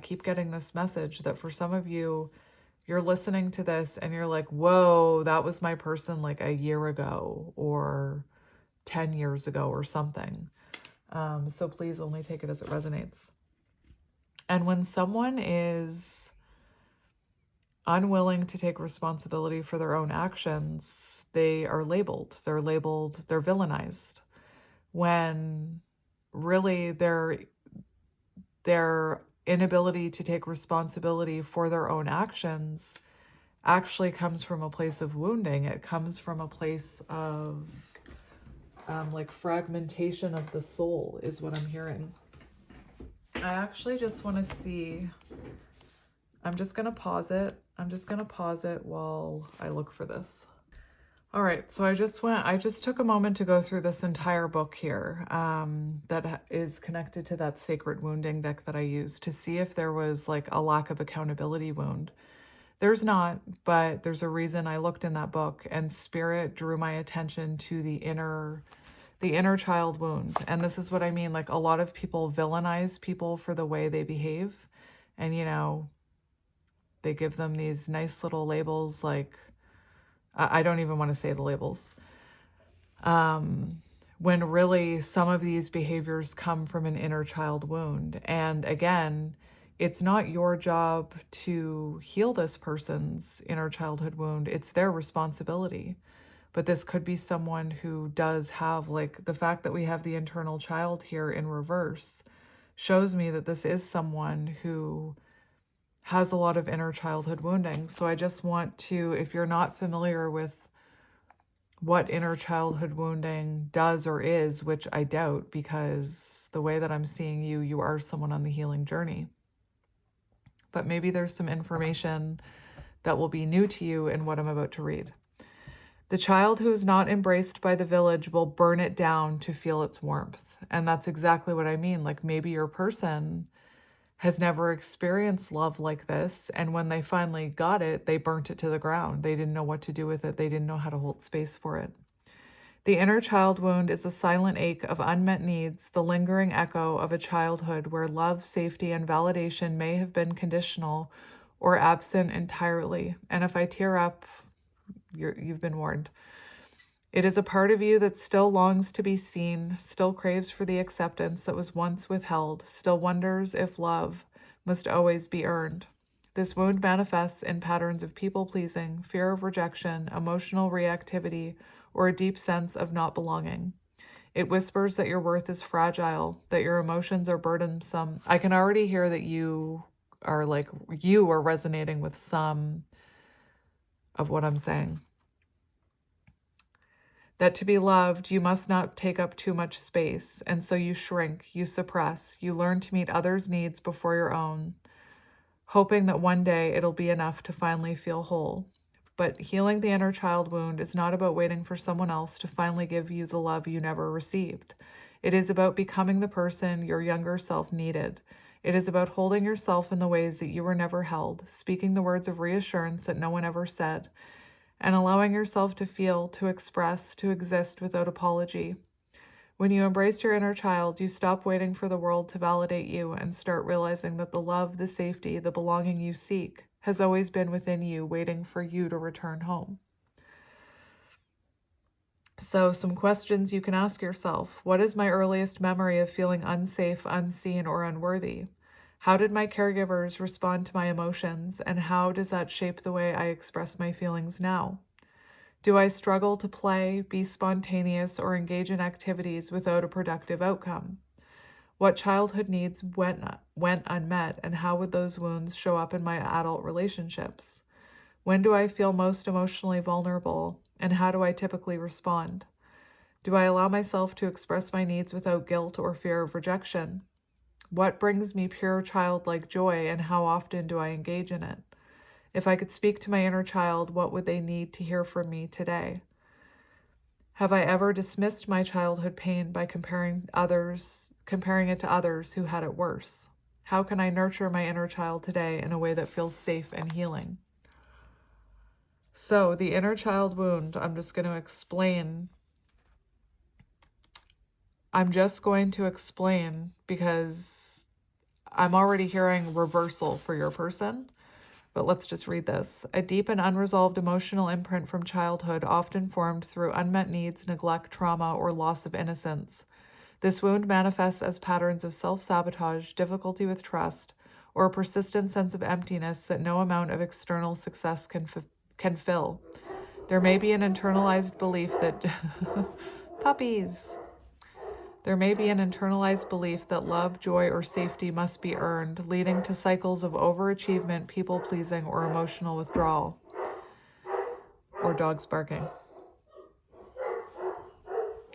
keep getting this message that for some of you, you're listening to this and you're like, whoa, that was my person like a year ago or 10 years ago or something. So please only take it as it resonates. And when someone is unwilling to take responsibility for their own actions, they are labeled. They're villainized. When really their inability to take responsibility for their own actions actually comes from a place of wounding. It comes from a place of like fragmentation of the soul is what I'm hearing. I actually just want to see, I'm just going to pause it. I'm just going to pause it while I look for this. All right, so I just took a moment to go through this entire book here that is connected to that sacred wounding deck that I used to see if there was like a lack of accountability wound. There's not, but there's a reason I looked in that book, and Spirit drew my attention to the inner child wound. And this is what I mean. Like a lot of people villainize people for the way they behave. And, they give them these nice little labels. Like, I don't even want to say the labels. When really some of these behaviors come from an inner child wound. And again, it's not your job to heal this person's inner childhood wound. It's their responsibility. But this could be someone who does have, like, the fact that we have the internal child here in reverse shows me that this is someone who has a lot of inner childhood wounding. So I just want to, if you're not familiar with what inner childhood wounding does or is, which I doubt, because the way that I'm seeing you, you are someone on the healing journey. But maybe there's some information that will be new to you in what I'm about to read. The child who is not embraced by the village will burn it down to feel its warmth. And that's exactly what I mean. Like maybe your person has never experienced love like this. And when they finally got it, they burnt it to the ground. They didn't know what to do with it. They didn't know how to hold space for it. The inner child wound is a silent ache of unmet needs, the lingering echo of a childhood where love, safety, and validation may have been conditional or absent entirely. And if I tear up, you've been warned. It is a part of you that still longs to be seen, still craves for the acceptance that was once withheld, still wonders if love must always be earned. This wound manifests in patterns of people-pleasing, fear of rejection, emotional reactivity, or a deep sense of not belonging. It whispers that your worth is fragile, that your emotions are burdensome. I can already hear that you are resonating with some of what I'm saying. That to be loved, you must not take up too much space, and so you shrink, you suppress, you learn to meet others' needs before your own, hoping that one day it'll be enough to finally feel whole. But healing the inner child wound is not about waiting for someone else to finally give you the love you never received. It is about becoming the person your younger self needed. It is about holding yourself in the ways that you were never held, speaking the words of reassurance that no one ever said, and allowing yourself to feel, to express, to exist without apology. When you embrace your inner child, you stop waiting for the world to validate you and start realizing that the love, the safety, the belonging you seek has always been within you, waiting for you to return home. So some questions you can ask yourself. What is my earliest memory of feeling unsafe, unseen, or unworthy? How did my caregivers respond to my emotions, and how does that shape the way I express my feelings now? Do I struggle to play, be spontaneous, or engage in activities without a productive outcome? What childhood needs went unmet, and how would those wounds show up in my adult relationships? When do I feel most emotionally vulnerable, and how do I typically respond? Do I allow myself to express my needs without guilt or fear of rejection? What brings me pure childlike joy, and how often do I engage in it? If I could speak to my inner child, what would they need to hear from me today? Have I ever dismissed my childhood pain by comparing it to others who had it worse? How can I nurture my inner child today in a way that feels safe and healing? So the inner child wound, I'm just going to explain because I'm already hearing reversal for your person, but let's just read this. A deep and unresolved emotional imprint from childhood, often formed through unmet needs, neglect, trauma, or loss of innocence. This wound manifests as patterns of self-sabotage, difficulty with trust, or a persistent sense of emptiness that no amount of external success can fill. There may be an internalized belief that puppies. There may be an internalized belief that love, joy, or safety must be earned, leading to cycles of overachievement, people-pleasing, or emotional withdrawal. Or dogs barking.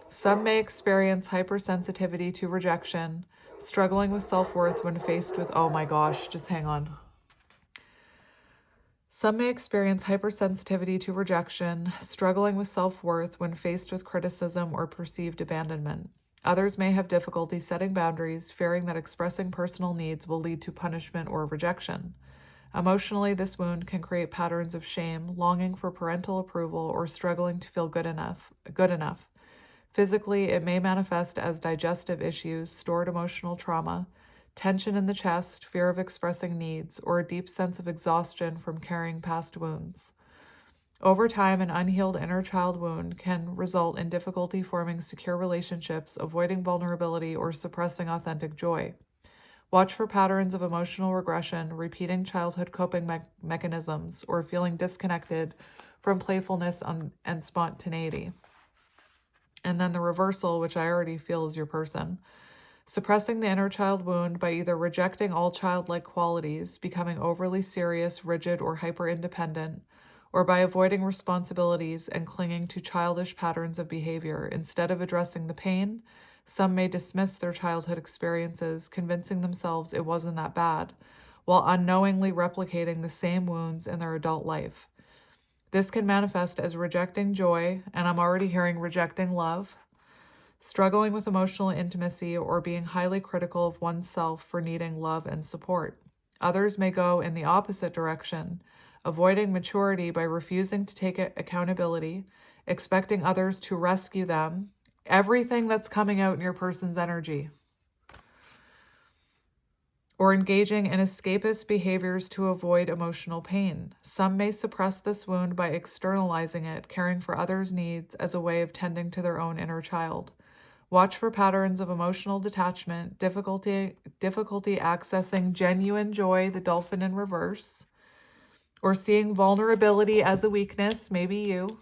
Some may experience hypersensitivity to rejection, struggling with self-worth when faced with, oh my gosh, just hang on. Some may experience hypersensitivity to rejection, struggling with self-worth when faced with criticism or perceived abandonment. Others may have difficulty setting boundaries, fearing that expressing personal needs will lead to punishment or rejection. Emotionally, this wound can create patterns of shame, longing for parental approval, or struggling to feel good enough. Physically, it may manifest as digestive issues, stored emotional trauma, tension in the chest, fear of expressing needs, or a deep sense of exhaustion from carrying past wounds. Over time, an unhealed inner child wound can result in difficulty forming secure relationships, avoiding vulnerability, or suppressing authentic joy. Watch for patterns of emotional regression, repeating childhood coping mechanisms, or feeling disconnected from playfulness and spontaneity. And then the reversal, which I already feel is your person. Suppressing the inner child wound by either rejecting all childlike qualities, becoming overly serious, rigid, or hyper-independent, or by avoiding responsibilities and clinging to childish patterns of behavior. Instead of addressing the pain, some may dismiss their childhood experiences, convincing themselves it wasn't that bad, while unknowingly replicating the same wounds in their adult life. This can manifest as rejecting joy, and I'm already hearing rejecting love, struggling with emotional intimacy, or being highly critical of oneself for needing love and support. Others may go in the opposite direction, avoiding maturity by refusing to take accountability, expecting others to rescue them. Everything that's coming out in your person's energy. Or engaging in escapist behaviors to avoid emotional pain. Some may suppress this wound by externalizing it, caring for others' needs as a way of tending to their own inner child. Watch for patterns of emotional detachment, difficulty accessing genuine joy, the dolphin in reverse, or seeing vulnerability as a weakness, maybe you.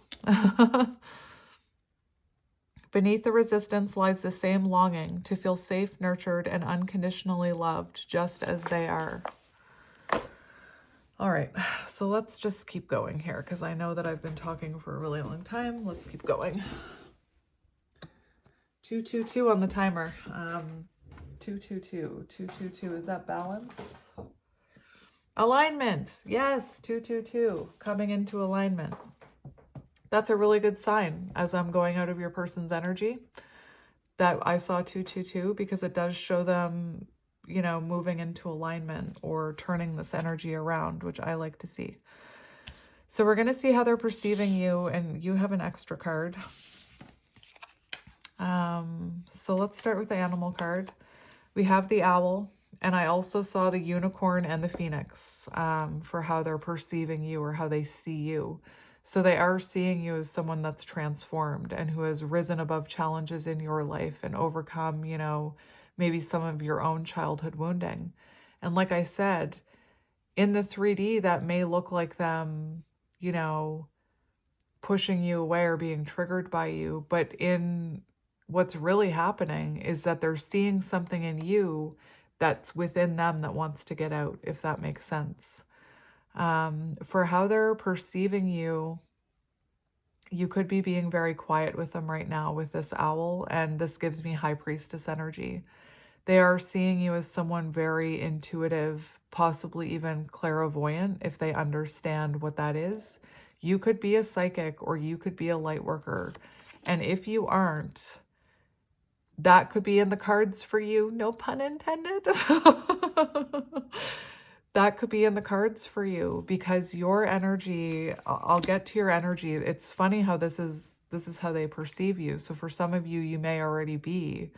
Beneath the resistance lies the same longing to feel safe, nurtured, and unconditionally loved, just as they are. All right, so let's just keep going here, because I know that I've been talking for a really long time. Let's keep going. 222 on the timer. 222. Is that balance? Alignment. Yes, 222. Coming into alignment. That's a really good sign as I'm going out of your person's energy that I saw 222, because it does show them, moving into alignment or turning this energy around, which I like to see. So we're going to see how they're perceiving you, and you have an extra card. So let's start with the animal card. We have the owl, and I also saw the unicorn and the phoenix for how they're perceiving you or how they see you. So they are seeing you as someone that's transformed and who has risen above challenges in your life and overcome, maybe some of your own childhood wounding. And like I said, in the 3D, that may look like them, pushing you away or being triggered by you. But in what's really happening is that they're seeing something in you that's within them that wants to get out, if that makes sense. For how they're perceiving you, you could be being very quiet with them right now with this owl, and this gives me High Priestess energy. They are seeing you as someone very intuitive, possibly even clairvoyant, if they understand what that is. You could be a psychic or you could be a light worker. And if you aren't, that could be in the cards for you. No pun intended. That could be in the cards for you because your energy, I'll get to your energy. It's funny how this is how they perceive you. So for some of you, you may already be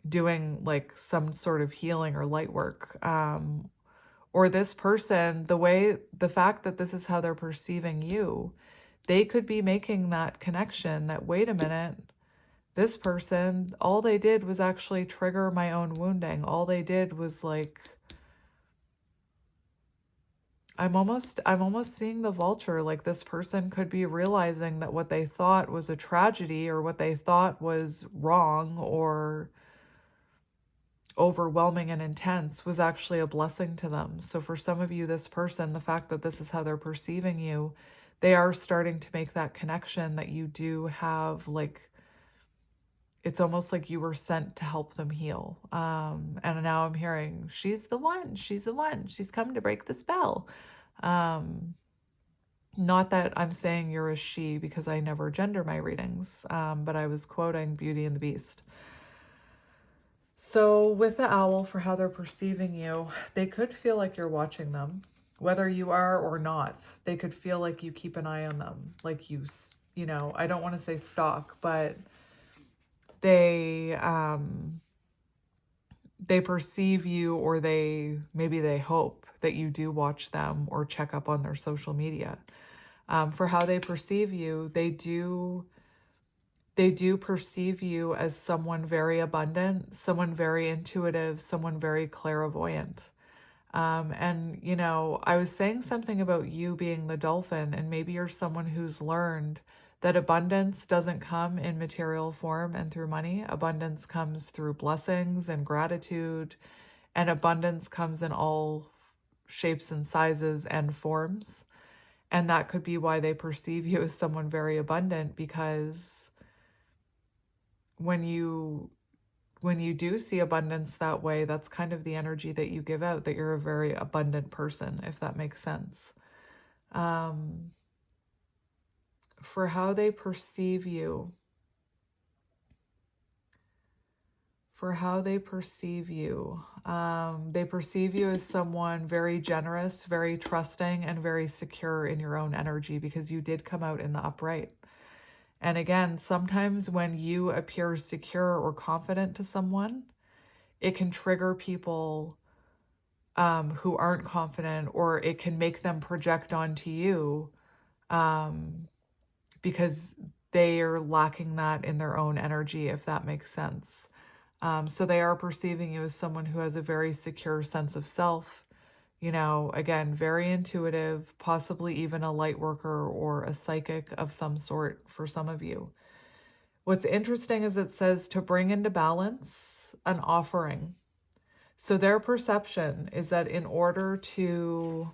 doing like some sort of healing or light work. Or this person, the fact that this is how they're perceiving you, they could be making that connection that, wait a minute, this person, all they did was actually trigger my own wounding. All they did was like, I'm almost seeing the vulture. Like this person could be realizing that what they thought was a tragedy or what they thought was wrong or overwhelming and intense was actually a blessing to them. So for some of you, this person, the fact that this is how they're perceiving you, they are starting to make that connection that you do have, like, it's almost like you were sent to help them heal. And now I'm hearing, she's the one, she's come to break the spell. Not that I'm saying you're a she because I never gender my readings, but I was quoting Beauty and the Beast. So with the owl, for how they're perceiving you, they could feel like you're watching them, whether you are or not. They could feel like you keep an eye on them, like I don't want to say stalk, but they perceive you, or maybe they hope that you do watch them or check up on their social media. For how they perceive you, they do perceive you as someone very abundant, someone very intuitive, someone very clairvoyant. And I was saying something about you being the dolphin, and maybe you're someone who's learned that abundance doesn't come in material form and through money. Abundance comes through blessings and gratitude, and abundance comes in all shapes and sizes and forms. And that could be why they perceive you as someone very abundant, because when you do see abundance that way, that's kind of the energy that you give out, that you're a very abundant person, if that makes sense. For how they perceive you, they perceive you as someone very generous, very trusting, and very secure in your own energy, because you did come out in the upright. And again, sometimes when you appear secure or confident to someone, it can trigger people who aren't confident, or it can make them project onto you because they are lacking that in their own energy, if that makes sense. So they are perceiving you as someone who has a very secure sense of self, again, very intuitive, possibly even a light worker or a psychic of some sort for some of you. What's interesting is it says to bring into balance an offering. So their perception is that in order to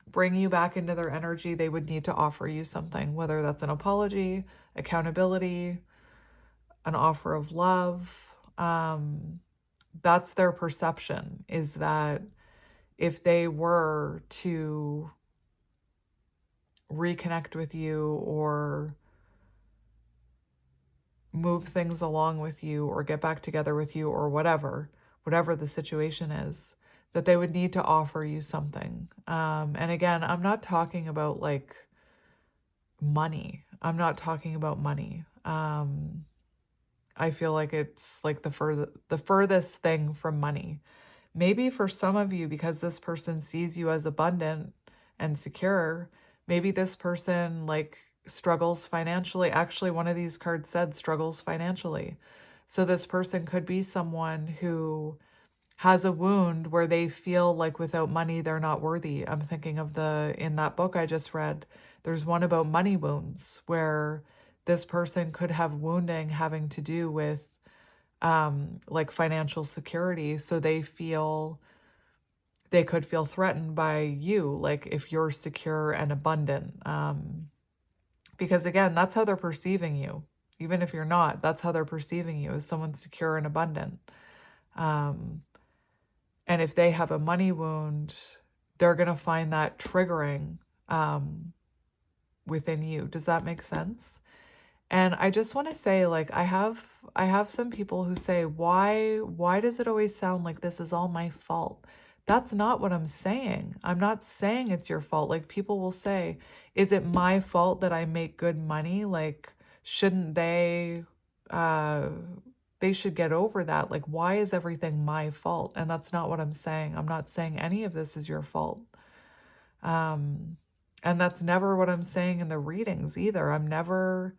bring you back into their energy, they would need to offer you something, whether that's an apology, accountability, an offer of love. That's their perception, is that if they were to reconnect with you or move things along with you or get back together with you or whatever the situation is, that they would need to offer you something. And again, I'm not talking about like money. I'm not talking about money. I feel like it's like the furthest thing from money. Maybe for some of you, because this person sees you as abundant and secure, maybe this person like struggles financially. Actually, one of these cards said struggles financially. So this person could be someone who has a wound where they feel like without money, they're not worthy. I'm thinking of in that book I just read, there's one about money wounds where this person could have wounding having to do with like financial security. So they could feel threatened by you, like if you're secure and abundant. Because again, that's how they're perceiving you. Even if you're not, that's how they're perceiving you, as someone secure and abundant. And if they have a money wound, they're going to find that triggering within you. Does that make sense? And I just want to say, like, I have some people who say, why does it always sound like this is all my fault? That's not what I'm saying. I'm not saying it's your fault. Like, people will say, is it my fault that I make good money? Like, shouldn't they should get over that. Like, why is everything my fault? And that's not what I'm saying. I'm not saying any of this is your fault. And that's never what I'm saying in the readings either. I'm never...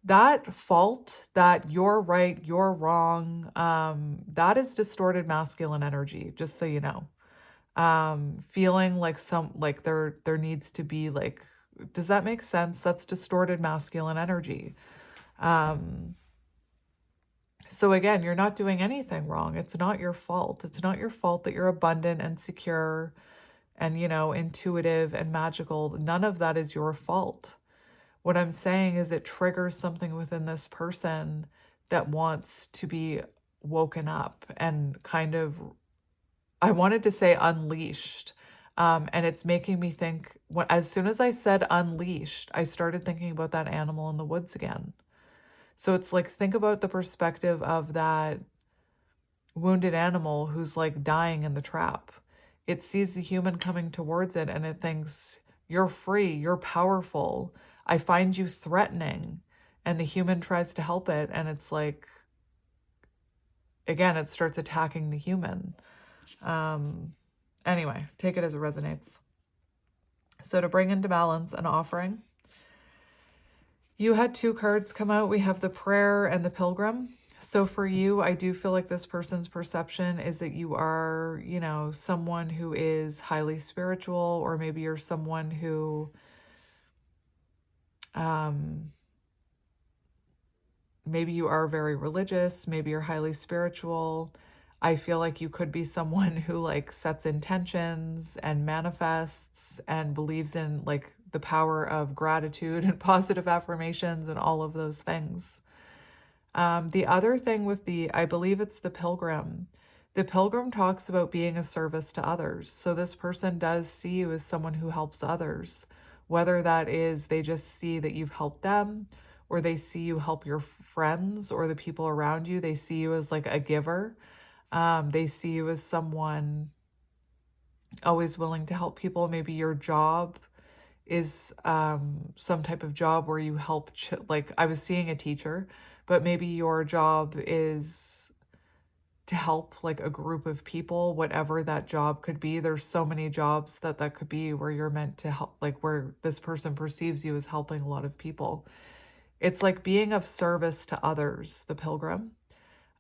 That fault, that you're right, you're wrong, that is distorted masculine energy, just so you know. Feeling like there needs to be like, does that make sense? That's distorted masculine energy. So again, you're not doing anything wrong. It's not your fault. It's not your fault that you're abundant and secure and, intuitive and magical. None of that is your fault. What I'm saying is it triggers something within this person that wants to be woken up and kind of, I wanted to say unleashed. And it's making me think, as soon as I said unleashed, I started thinking about that animal in the woods again. So it's like, think about the perspective of that wounded animal who's like dying in the trap. It sees the human coming towards it and it thinks, you're free, you're powerful. I find you threatening. And the human tries to help it. And it's like, again, it starts attacking the human. Anyway, take it as it resonates. So to bring into balance an offering, you had 2 cards come out. We have the prayer and the pilgrim. So for you, I do feel like this person's perception is that you are, someone who is highly spiritual, or maybe you're someone who maybe you are very religious, maybe you're highly spiritual. I feel like you could be someone who like sets intentions and manifests and believes in like the power of gratitude and positive affirmations and all of those things. The other thing with I believe it's the pilgrim. The pilgrim talks about being a service to others. So this person does see you as someone who helps others, whether that is they just see that you've helped them, or they see you help your friends or the people around you. They see you as like a giver. They see you as someone always willing to help people. Maybe your job is some type of job where you help, like I was seeing a teacher, but maybe your job is to help like a group of people, whatever that job could be. There's so many jobs that could be where you're meant to help, like where this person perceives you as helping a lot of people. It's like being of service to others, the pilgrim.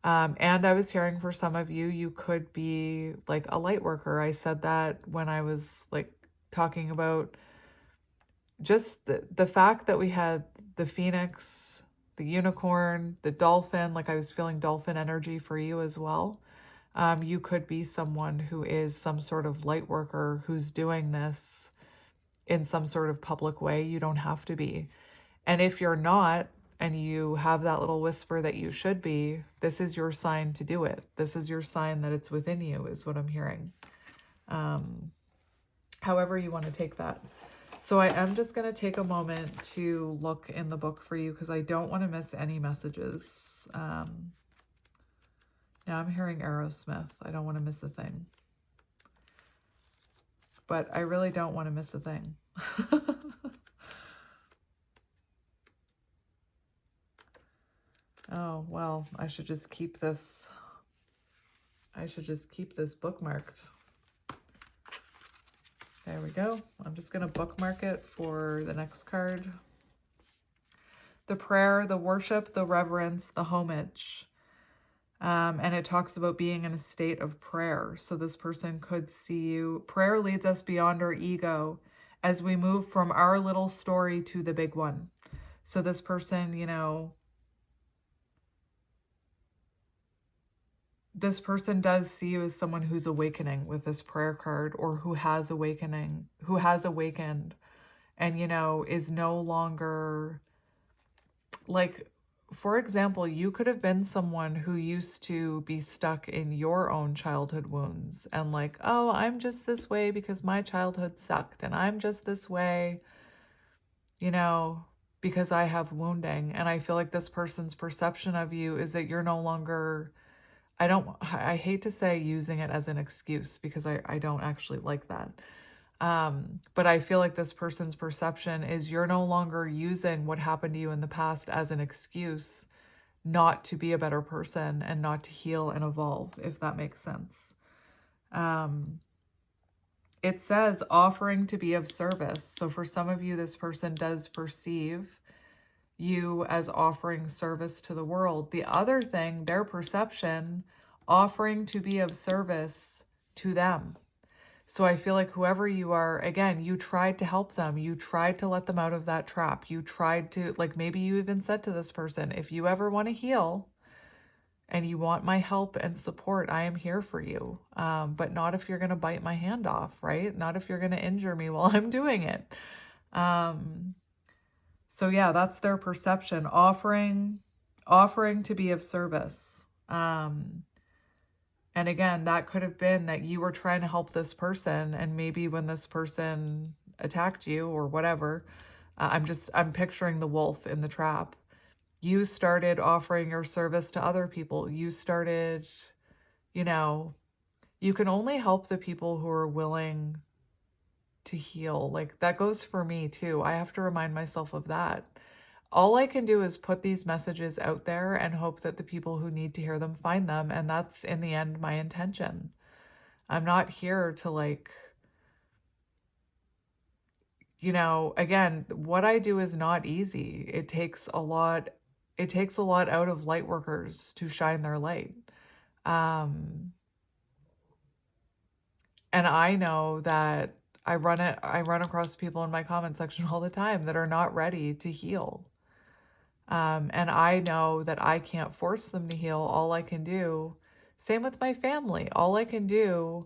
And I was hearing for some of you, you could be like a light worker. I said that when I was like talking about just the fact that we had the phoenix, the unicorn, the dolphin, like I was feeling dolphin energy for you as well. You could be someone who is some sort of light worker who's doing this in some sort of public way. You don't have to be. And if you're not, and you have that little whisper that you should be, this is your sign to do it. This is your sign that it's within you, is what I'm hearing. However you want to take that. So I am just going to take a moment to look in the book for you because I don't want to miss any messages. Now I'm hearing Aerosmith. I don't want to miss a thing. But I really don't want to miss a thing. Oh, well, I should just keep this. I should just keep this bookmarked. There we go. I'm just going to bookmark it for the next card. The prayer, the worship, the reverence, the homage. And it talks about being in a state of prayer. So this person could see you. Prayer leads us beyond our ego as we move from our little story to the big one. So this person, you know, this person does see you as someone who's awakening with this prayer card, or who has awakened, and, you know, is no longer like, for example, you could have been someone who used to be stuck in your own childhood wounds and like, oh, I'm just this way because my childhood sucked, and I'm just this way, you know, because I have wounding. And I feel like this person's perception of you is that you're no longer, I hate to say using it as an excuse, because I don't actually like that. But I feel like this person's perception is you're no longer using what happened to you in the past as an excuse not to be a better person and not to heal and evolve, if that makes sense. It says offering to be of service. So for some of you, this person does perceive you as offering service to the world. The other thing, their perception, offering to be of service to them. So I feel like whoever you are, again, you tried to help them. You tried to let them out of that trap. You tried to, like, maybe you even said to this person, if you ever want to heal and you want my help and support, I am here for you. But not if you're going to bite my hand off, right? Not if you're going to injure me while I'm doing it. So yeah, that's their perception. Offering to be of service. And again, that could have been that you were trying to help this person, and maybe when this person attacked you or whatever, I'm picturing the wolf in the trap. You started offering your service to other people. You started, you know, you can only help the people who are willing to heal. Like, that goes for me too. I have to remind myself of that. All I can do is put these messages out there and hope that the people who need to hear them find them. And that's, in the end, my intention. I'm not here to, like, you know, again, what I do is not easy. It takes a lot out of light workers to shine their light. And I know that I run across people in my comment section all the time that are not ready to heal. And I know that I can't force them to heal. All I can do, same with my family, all I can do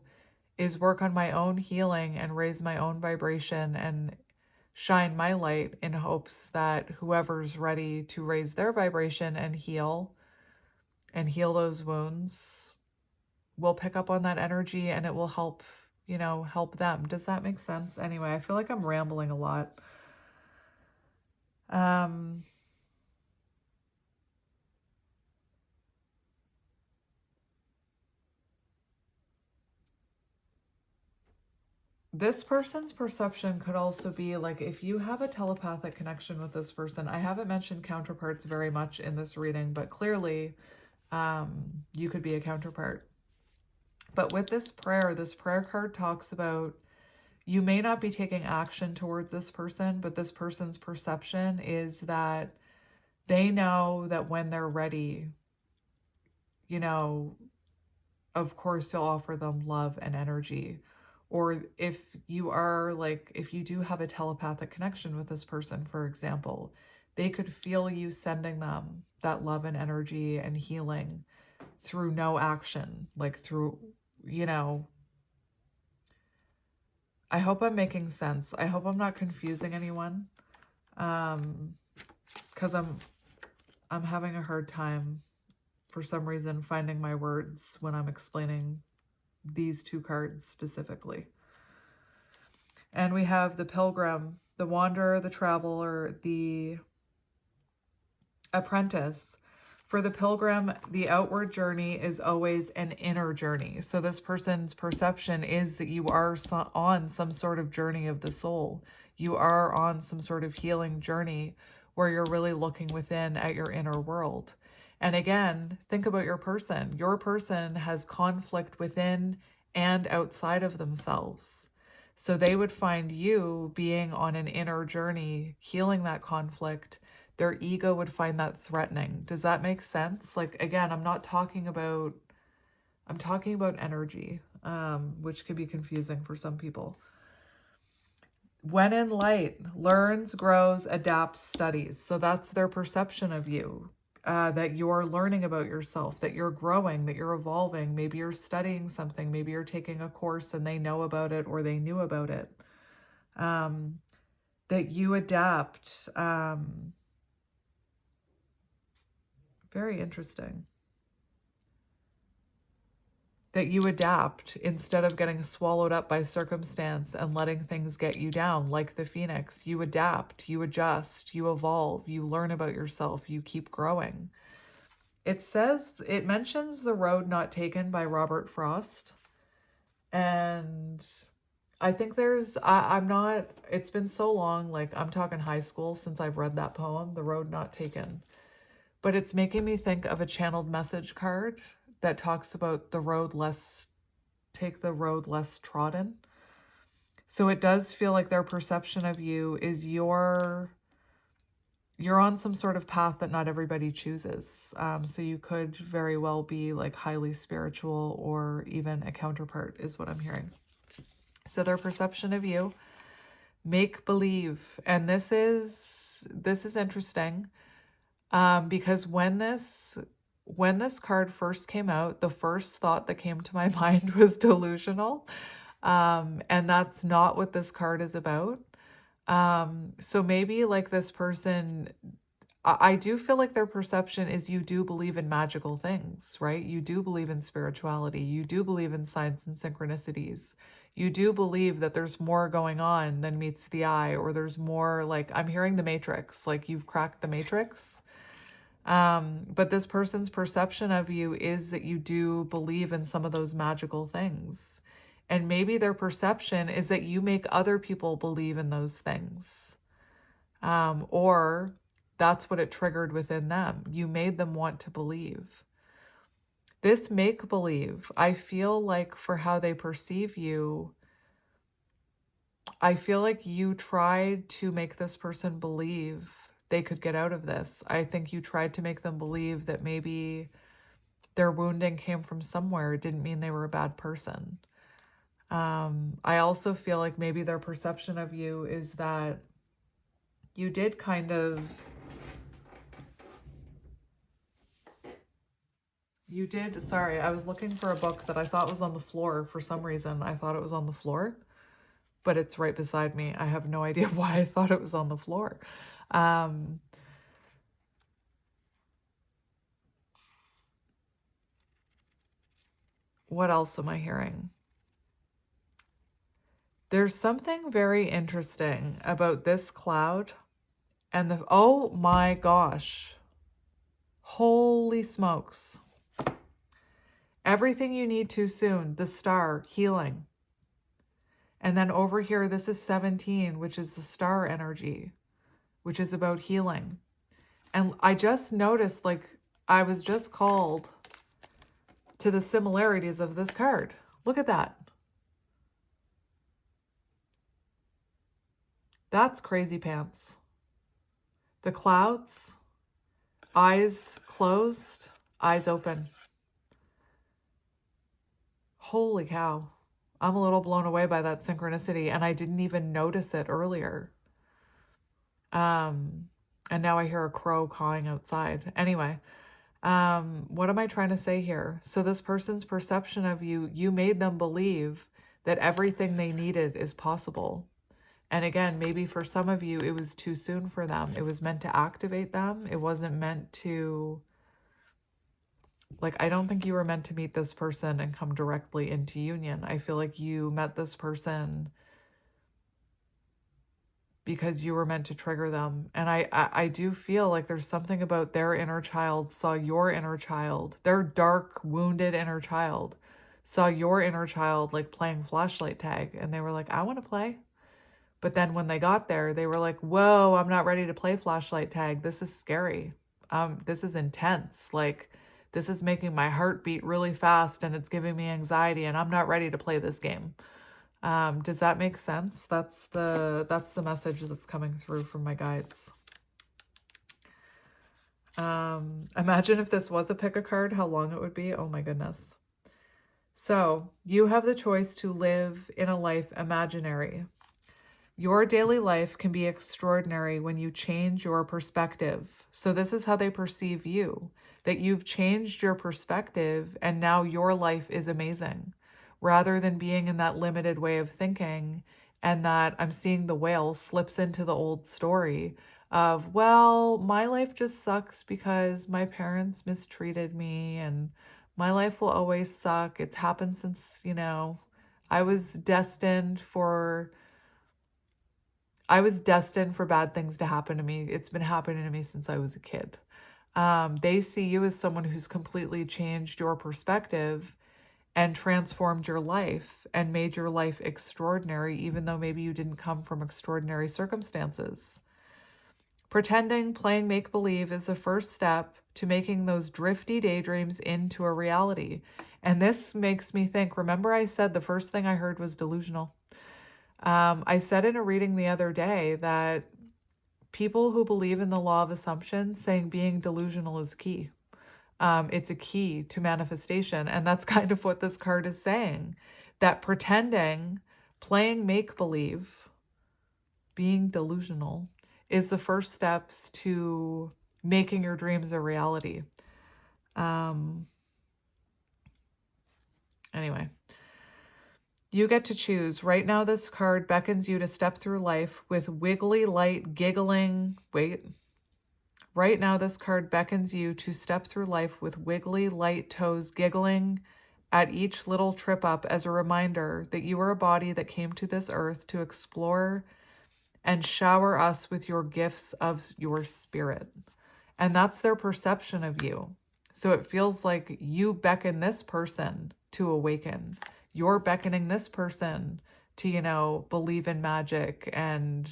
is work on my own healing and raise my own vibration and shine my light in hopes that whoever's ready to raise their vibration and heal those wounds will pick up on that energy, and it will help, you know, help them. Does that make sense? Anyway, I feel like I'm rambling a lot. This person's perception could also be like, if you have a telepathic connection with this person, I haven't mentioned counterparts very much in this reading, but clearly you could be a counterpart. But with this prayer card talks about you may not be taking action towards this person, but this person's perception is that they know that when they're ready, you know, of course you'll offer them love and energy. Or if you are like, if you do have a telepathic connection with this person, for example, they could feel you sending them that love and energy and healing through no action, like through, you know, I hope I'm making sense. I hope I'm not confusing anyone. Because I'm having a hard time for some reason finding my words when I'm explaining these two cards specifically. And we have the Pilgrim, the Wanderer, the Traveler, the Apprentice. For the Pilgrim, the outward journey is always an inner journey. So this person's perception is that you are on some sort of journey of the soul. You are on some sort of healing journey where you're really looking within at your inner world. And again, think about your person. Your person has conflict within and outside of themselves. So they would find you being on an inner journey, healing that conflict Their ego would find that threatening. Does that make sense? Like, again, I'm talking about energy, which could be confusing for some people. When in light, learns, grows, adapts, studies. So that's their perception of you, that you're learning about yourself, that you're growing, that you're evolving. Maybe you're studying something. Maybe you're taking a course and they know about it or they knew about it. That you adapt. Very interesting. That you adapt instead of getting swallowed up by circumstance and letting things get you down. Like the phoenix, you adapt, you adjust, you evolve, you learn about yourself, you keep growing. It mentions The Road Not Taken by Robert Frost. And I think it's been so long, like I'm talking high school since I've read that poem, The Road Not Taken. But it's making me think of a channeled message card that talks about take the road less trodden. So it does feel like their perception of you is you're on some sort of path that not everybody chooses. So you could very well be like highly spiritual or even a counterpart is what I'm hearing. So their perception of you, make believe. And this is interesting. Because when this card first came out, the first thought that came to my mind was delusional. And that's not what this card is about. So maybe like this person, I do feel like their perception is you do believe in magical things, right? You do believe in spirituality. You do believe in signs and synchronicities. You do believe that there's more going on than meets the eye, or there's more, like I'm hearing the Matrix, like you've cracked the Matrix. But this person's perception of you is that you do believe in some of those magical things. And maybe their perception is that you make other people believe in those things. Or that's what it triggered within them. You made them want to believe. This make-believe, I feel like for how they perceive you, I feel like you tried to make this person believe they could get out of this. I think you tried to make them believe that maybe their wounding came from somewhere. It didn't mean they were a bad person. I also feel like maybe their perception of you is that you did kind of... Sorry, I was looking for a book that I thought was on the floor. For some reason, I thought it was on the floor, but it's right beside me. I have no idea why I thought it was on the floor. What else am I hearing? There's something very interesting about this cloud and oh my gosh. Holy smokes. Everything you need too soon. The star, healing. And then over here, this is 17, which is the star energy, which is about healing. And I just noticed, like, I was just called to the similarities of this card. Look at that. That's crazy pants. The clouds, eyes closed, eyes open. Holy cow. I'm a little blown away by that synchronicity, and I didn't even notice it earlier. And now I hear a crow cawing outside. Anyway, what am I trying to say here? So this person's perception of you, you made them believe that everything they needed is possible. And again, maybe for some of you, it was too soon for them. It was meant to activate them. It wasn't meant to... Like, I don't think you were meant to meet this person and come directly into union. I feel like you met this person because you were meant to trigger them. And I do feel like there's something about their inner child saw your inner child, their dark, wounded inner child, saw your inner child like playing flashlight tag. And they were like, I want to play. But then when they got there, they were like, whoa, I'm not ready to play flashlight tag. This is scary. This is intense. Like, this is making my heart beat really fast and it's giving me anxiety and I'm not ready to play this game. Does that make sense? That's the message that's coming through from my guides. Imagine if this was a pick a card, how long it would be. Oh my goodness. So you have the choice to live in a life imaginary. Your daily life can be extraordinary when you change your perspective. So this is how they perceive you, that you've changed your perspective and now your life is amazing, rather than being in that limited way of thinking. And that I'm seeing the whale slips into the old story of, well, my life just sucks because my parents mistreated me and my life will always suck. It's happened since, I was destined for bad things to happen to me. It's been happening to me since I was a kid. They see you as someone who's completely changed your perspective and transformed your life and made your life extraordinary, even though maybe you didn't come from extraordinary circumstances. Pretending, playing make-believe is the first step to making those drifty daydreams into a reality. And this makes me think, remember I said the first thing I heard was delusional. I said in a reading the other day that people who believe in the law of assumption saying being delusional is key. It's a key to manifestation. And that's kind of what this card is saying, that pretending, playing make-believe, being delusional is the first steps to making your dreams a reality. Anyway, you get to choose. Right now, this card beckons you to step through life with wiggly, light, giggling. Right now, this card beckons you to step through life with wiggly, light toes giggling at each little trip up as a reminder that you are a body that came to this earth to explore and shower us with your gifts of your spirit. And that's their perception of you. So it feels like you beckon this person to awaken. You're beckoning this person to, believe in magic, and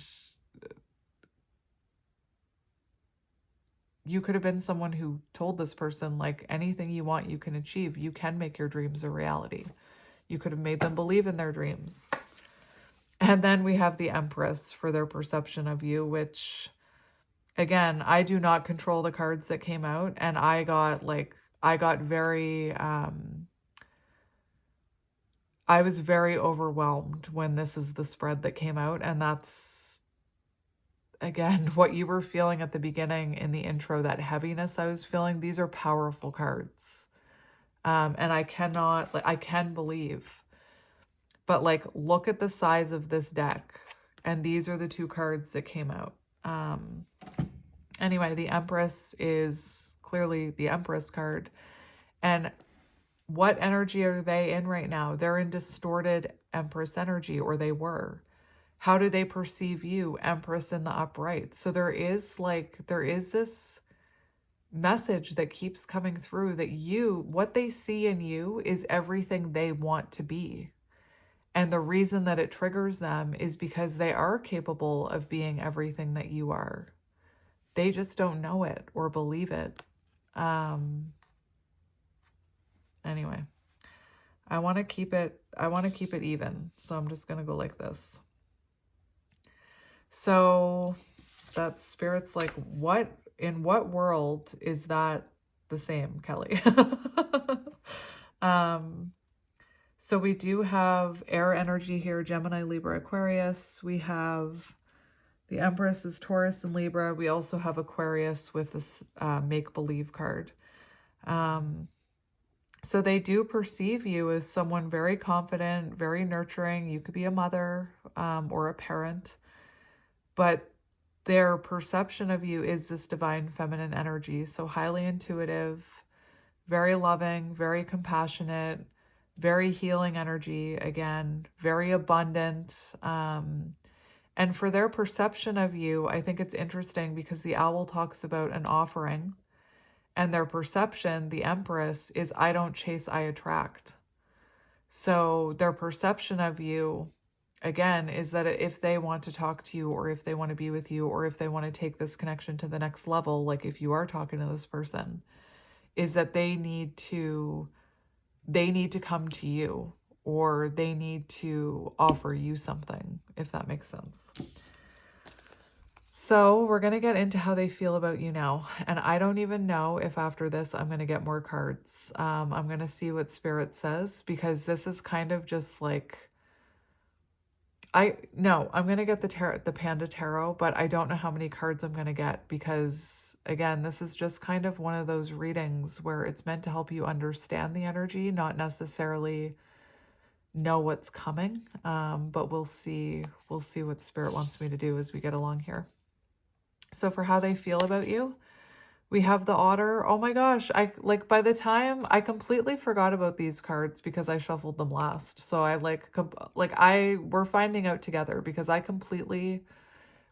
you could have been someone who told this person, like, anything you want, you can achieve. You can make your dreams a reality. You could have made them believe in their dreams. And then we have the Empress for their perception of you, which, again, I do not control the cards that came out. And I got very, I was very overwhelmed when this is the spread that came out. And that's, again, what you were feeling at the beginning in the intro, that heaviness I was feeling. These are powerful cards. And I can believe, but look at the size of this deck. And these are the two cards that came out. Anyway, the Empress is clearly the Empress card. And what energy are they in right now? They're in distorted Empress energy, or they were. How do they perceive you? Empress in the upright. So there is this message that keeps coming through that what they see in you is everything they want to be. And the reason that it triggers them is because they are capable of being everything that you are. They just don't know it or believe it. Anyway, I want to keep it even. So I'm just going to go like this. So that Spirit's like, in what world is that the same, Kelly? So we do have air energy here, Gemini, Libra, Aquarius. We have the Empress is Taurus and Libra. We also have Aquarius with this make-believe card. So they do perceive you as someone very confident, very nurturing. You could be a mother or a parent, but their perception of you is this divine feminine energy. So highly intuitive, very loving, very compassionate, very healing energy, again, very abundant. And for their perception of you, I think it's interesting because the owl talks about an offering, and their perception, the Empress, is I don't chase, I attract. So their perception of you, again, is that if they want to talk to you, or if they want to be with you, or if they want to take this connection to the next level, like if you are talking to this person, is that they need to come to you, or they need to offer you something, if that makes sense. So we're going to get into how they feel about you now. And I don't even know if after this I'm going to get more cards. I'm going to see what Spirit says, because this is kind of just like, I'm going to get the Panda Tarot, but I don't know how many cards I'm going to get, because again, this is just kind of one of those readings where it's meant to help you understand the energy, not necessarily know what's coming. But we'll see what Spirit wants me to do as we get along here. So for how they feel about you, we have the Otter. Oh my gosh, by the time I completely forgot about these cards because I shuffled them last. So I we're finding out together, because I completely,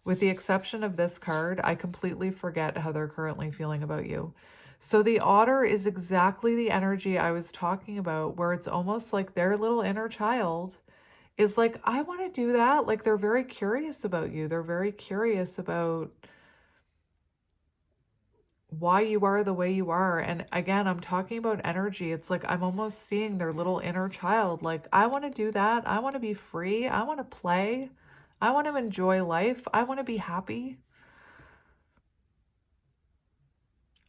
with the exception of this card, I completely forget how they're currently feeling about you. So the Otter is exactly the energy I was talking about, where it's almost like their little inner child is like, I want to do that. Like, they're very curious about you. They're very curious about why you are the way you are. And again, I'm talking about energy. It's like I'm almost seeing their little inner child. Like, I want to do that. I want to be free. I want to play. I want to enjoy life. I want to be happy.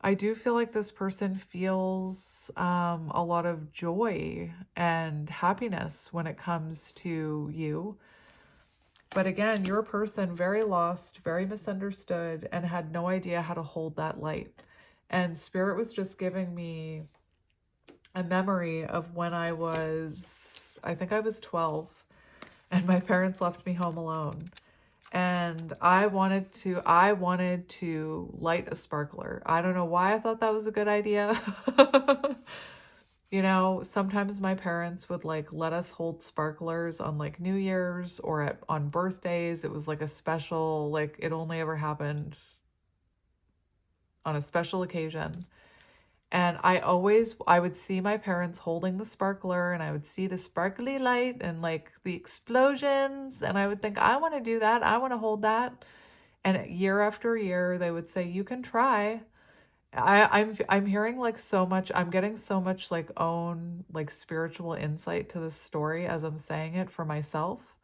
I do feel like this person feels a lot of joy and happiness when it comes to you. But again, you're a person very lost, very misunderstood, and had no idea how to hold that light. And Spirit was just giving me a memory of when I think I was 12, and my parents left me home alone. And I wanted to light a sparkler. I don't know why I thought that was a good idea. You know, sometimes my parents would like let us hold sparklers on like New Year's or on birthdays. It was like a special, like it only ever happened on a special occasion. And I would see my parents holding the sparkler, and I would see the sparkly light and like the explosions. And I would think, I want to do that. I want to hold that. And year after year, they would say, you can try. I'm hearing like so much, I'm getting so much like own like spiritual insight to this story as I'm saying it for myself.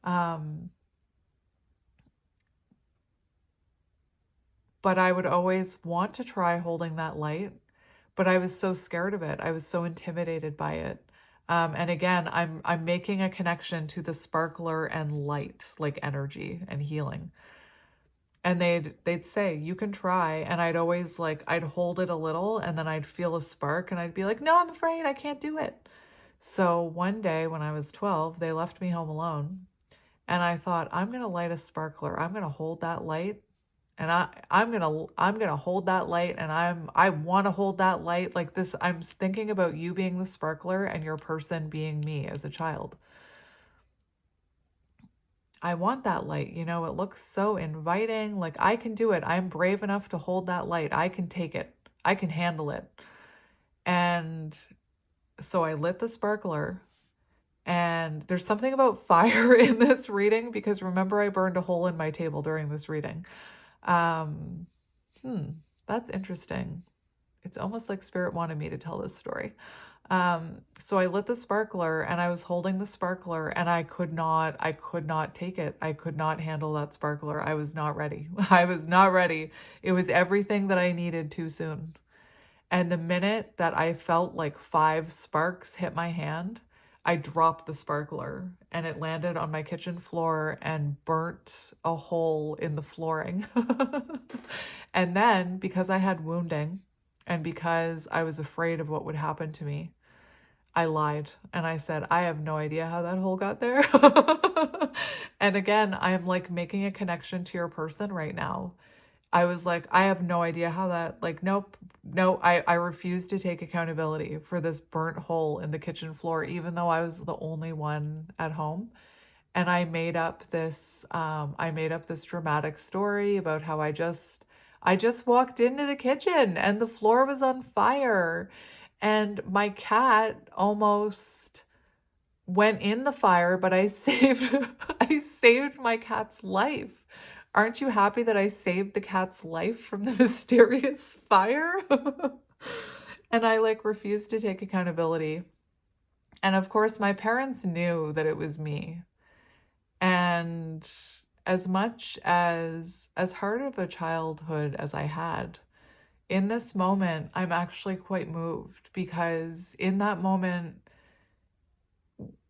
But I would always want to try holding that light, but I was so scared of it. I was so intimidated by it. And again, I'm making a connection to the sparkler and light, like energy and healing. And they'd say, you can try. And I'd always like, I'd hold it a little, and then I'd feel a spark, and I'd be like, no, I'm afraid I can't do it. So one day when I was 12, they left me home alone, and I thought, I'm going to light a sparkler. I'm going to hold that light, and I'm going to hold that light, and I want to hold that light like this. I'm thinking about you being the sparkler and your person being me as a child. I want that light. You know, it looks so inviting. Like, I can do it. I'm brave enough to hold that light. I can take it. I can handle it. And so I lit the sparkler. And there's something about fire in this reading, because remember, I burned a hole in my table during this reading. That's interesting. It's almost like Spirit wanted me to tell this story. So I lit the sparkler, and I was holding the sparkler, and I could not take it. I could not handle that sparkler. I was not ready. I was not ready. It was everything that I needed too soon. And the minute that I felt like 5 sparks hit my hand, I dropped the sparkler, and it landed on my kitchen floor and burnt a hole in the flooring. And then, because I had wounding and because I was afraid of what would happen to me, I lied, and I said, I have no idea how that hole got there. And again, I'm like making a connection to your person right now. I was like, I have no idea how that, like, nope, no, I refuse to take accountability for this burnt hole in the kitchen floor, even though I was the only one at home. And I made up this dramatic story about how I just walked into the kitchen and the floor was on fire. And my cat almost went in the fire, but I saved I saved my cat's life. Aren't you happy that I saved the cat's life from the mysterious fire? And I like refused to take accountability. And of course, my parents knew that it was me. And as much as hard of a childhood as I had, in this moment, I'm actually quite moved, because in that moment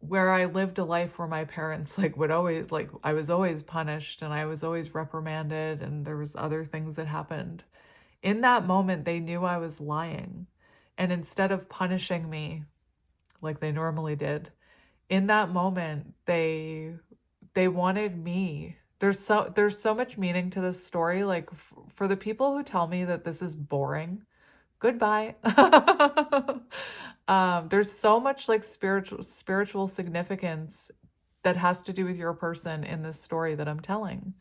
where I lived a life where my parents would always I was always punished and I was always reprimanded and there was other things that happened. In that moment, they knew I was lying. And instead of punishing me like they normally did, in that moment, they wanted me. There's so much meaning to this story. For the people who tell me that this is boring, goodbye. There's so much spiritual significance that has to do with your person in this story that I'm telling.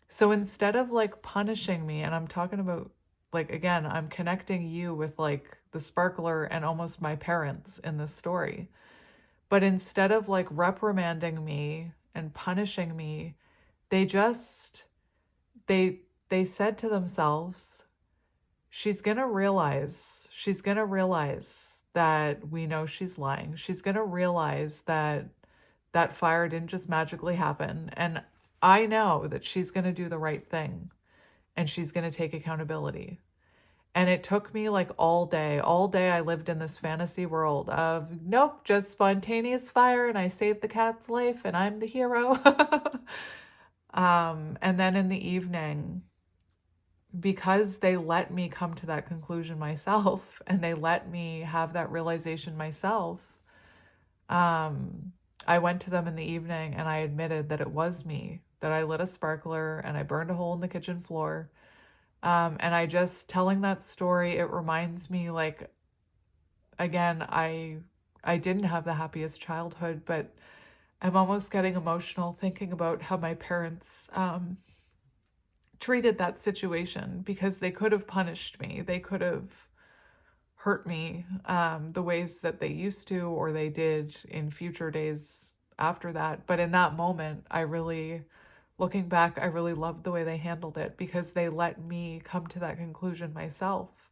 So instead of punishing me, and I'm talking about again, I'm connecting you with the sparkler and almost my parents in this story. But instead of reprimanding me and punishing me, they just they said to themselves, she's going to realize that we know she's lying. She's going to realize that that fire didn't just magically happen. And I know that she's going to do the right thing and she's going to take accountability. And it took me all day. All day I lived in this fantasy world of, nope, just spontaneous fire and I saved the cat's life and I'm the hero. And then in the evening, because they let me come to that conclusion myself and they let me have that realization myself, I went to them in the evening and I admitted that it was me, that I lit a sparkler and I burned a hole in the kitchen floor. And I just telling that story, it reminds me again, I didn't have the happiest childhood, but I'm almost getting emotional thinking about how my parents treated that situation, because they could have punished me. They could have hurt me the ways that they used to, or they did in future days after that. But in that moment, looking back, I really loved the way they handled it, because they let me come to that conclusion myself.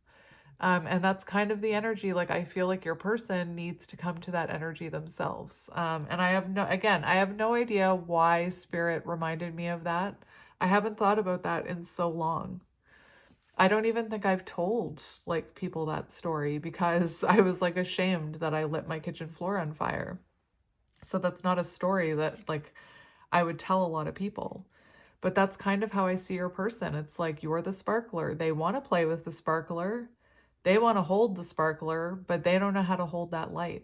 And that's kind of the energy. I feel like your person needs to come to that energy themselves. And I have no idea why Spirit reminded me of that. I haven't thought about that in so long. I don't even think I've told people that story, because I was ashamed that I lit my kitchen floor on fire. So that's not a story that I would tell a lot of people. But that's kind of how I see your person. It's you're the sparkler. They want to play with the sparkler. They want to hold the sparkler, but they don't know how to hold that light.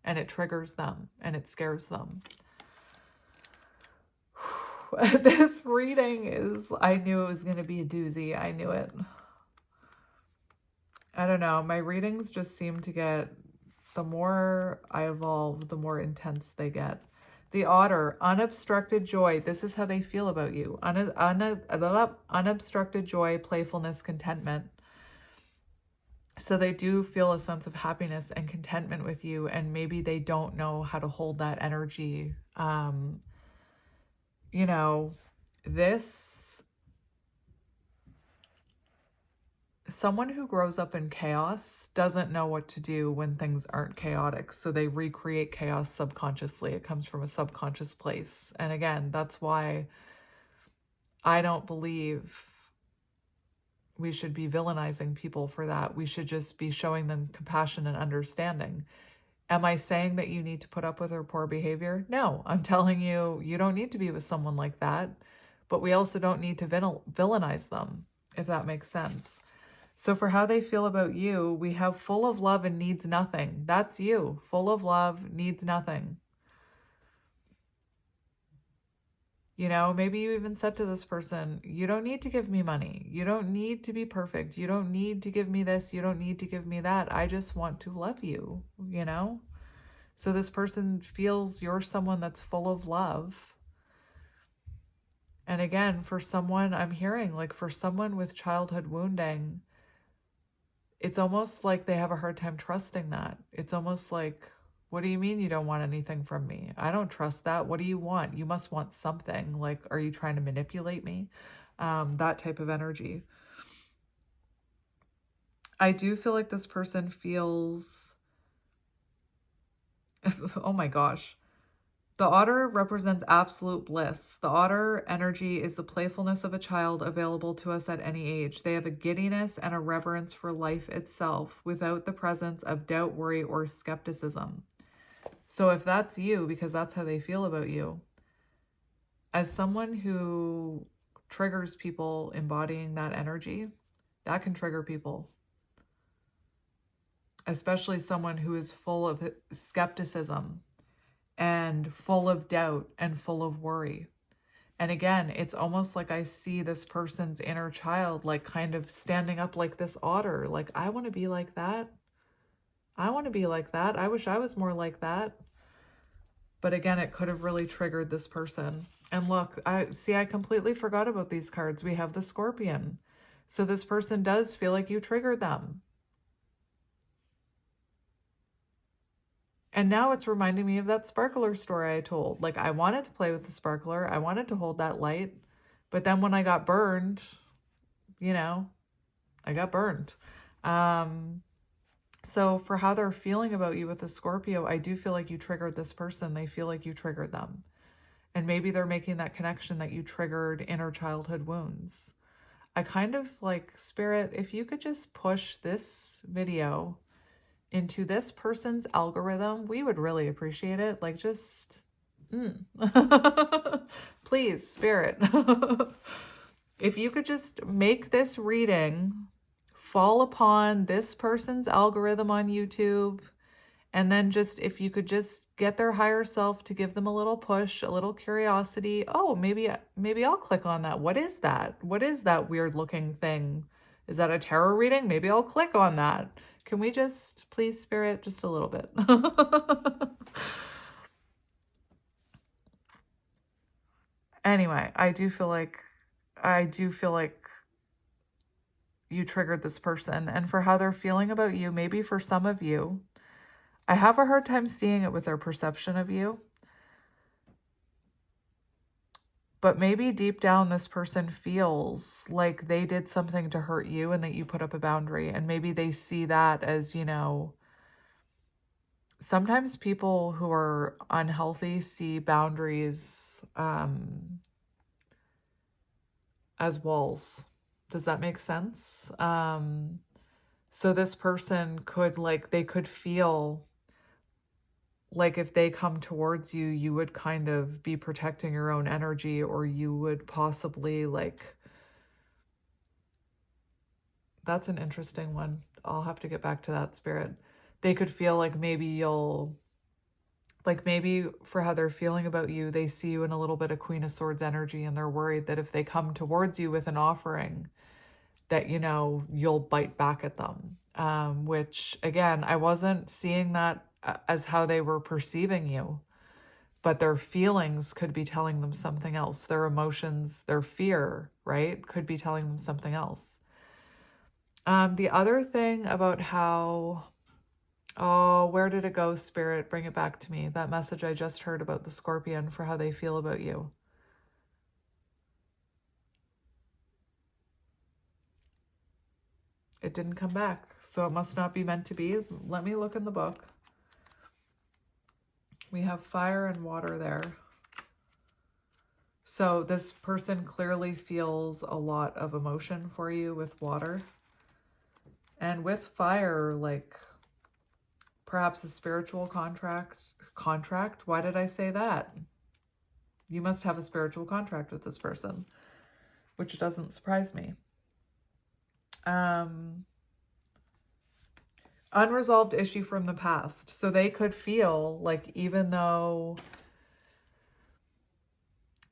And it triggers them and it scares them. This reading I knew it was going to be a doozy. I knew it. I don't know. My readings just seem to get, the more I evolve, the more intense they get. The Otter, unobstructed joy. This is how they feel about you. Unobstructed joy, playfulness, contentment. So they do feel a sense of happiness and contentment with you, and maybe they don't know how to hold that energy. Someone who grows up in chaos doesn't know what to do when things aren't chaotic. So they recreate chaos subconsciously. It comes from a subconscious place. And again, that's why I don't believe we should be villainizing people for that. We should just be showing them compassion and understanding. Am I saying that you need to put up with their poor behavior? No, I'm telling you, you don't need to be with someone like that. But we also don't need to villainize them, if that makes sense. So for how they feel about you, we have full of love and needs nothing. That's you. Full of love, needs nothing. Maybe you even said to this person, you don't need to give me money. You don't need to be perfect. You don't need to give me this. You don't need to give me that. I just want to love you, So this person feels you're someone that's full of love. And again, for someone, I'm hearing for someone with childhood wounding, it's almost like they have a hard time trusting that. It's almost like, what do you mean you don't want anything from me? I don't trust that. What do you want? You must want something. Are you trying to manipulate me? That type of energy. I do feel like this person feels, oh my gosh, The otter represents absolute bliss. The otter energy is the playfulness of a child available to us at any age. They have a giddiness and a reverence for life itself without the presence of doubt, worry, or skepticism. So if that's you, because that's how they feel about you, as someone who triggers people embodying that energy, that can trigger people. Especially someone who is full of skepticism and full of doubt and full of worry. And again, it's almost like I see this person's inner child like kind of standing up like this otter. Like, I want to be like that. I want to be like that. I wish I was more like that. But again, it could have really triggered this person. And look, I completely forgot about these cards. We have the Scorpion. So this person does feel like you triggered them. And now it's reminding me of that sparkler story I told. Like, I wanted to play with the sparkler. I wanted to hold that light. But then when I got burned, you know, I got burned. So for how they're feeling about you with the Scorpio, I do feel like you triggered this person. They feel like you triggered them. And maybe they're making that connection that you triggered inner childhood wounds. I kind of like, Spirit, if you could just push this video into this person's algorithm, we would really appreciate it. Like, just please, Spirit. If you could just make this reading fall upon this person's algorithm on YouTube, and then just, if you could just get their higher self to give them a little push, a little curiosity. Oh, maybe I'll click on that. What is that? What is that weird looking thing? Is that a tarot reading? Maybe I'll click on that. Can we just, please, Spirit, just a little bit? Anyway, I do feel like you triggered this person. And for how they're feeling about you, maybe for some of you, I have a hard time seeing it with their perception of you. But maybe deep down, this person feels like they did something to hurt you and that you put up a boundary. And maybe they see that as, you know, sometimes people who are unhealthy see boundaries as walls. Does that make sense? So this person could, like, they could feel like if they come towards you, you would kind of be protecting your own energy, or you would possibly, like, that's an interesting one. I'll have to get back to that, Spirit. They could feel like maybe maybe for how they're feeling about you, they see you in a little bit of Queen of Swords energy, and they're worried that if they come towards you with an offering, that, you know, you'll bite back at them. Which, again, I wasn't seeing that as how they were perceiving you, but their feelings could be telling them something else. Their emotions, their fear, right, could be telling them something else. The other thing about how, oh, where did it go, Spirit? Bring it back to me. That message I just heard about the Scorpion, for how they feel about you. It didn't come back, so it must not be meant to be. Let me look in the book. We have fire and water there. So this person clearly feels a lot of emotion for you with water. And with fire, like perhaps a spiritual contract. Why did I say that? You must have a spiritual contract with this person, which doesn't surprise me. Unresolved issue from the past. So they could feel like, even though,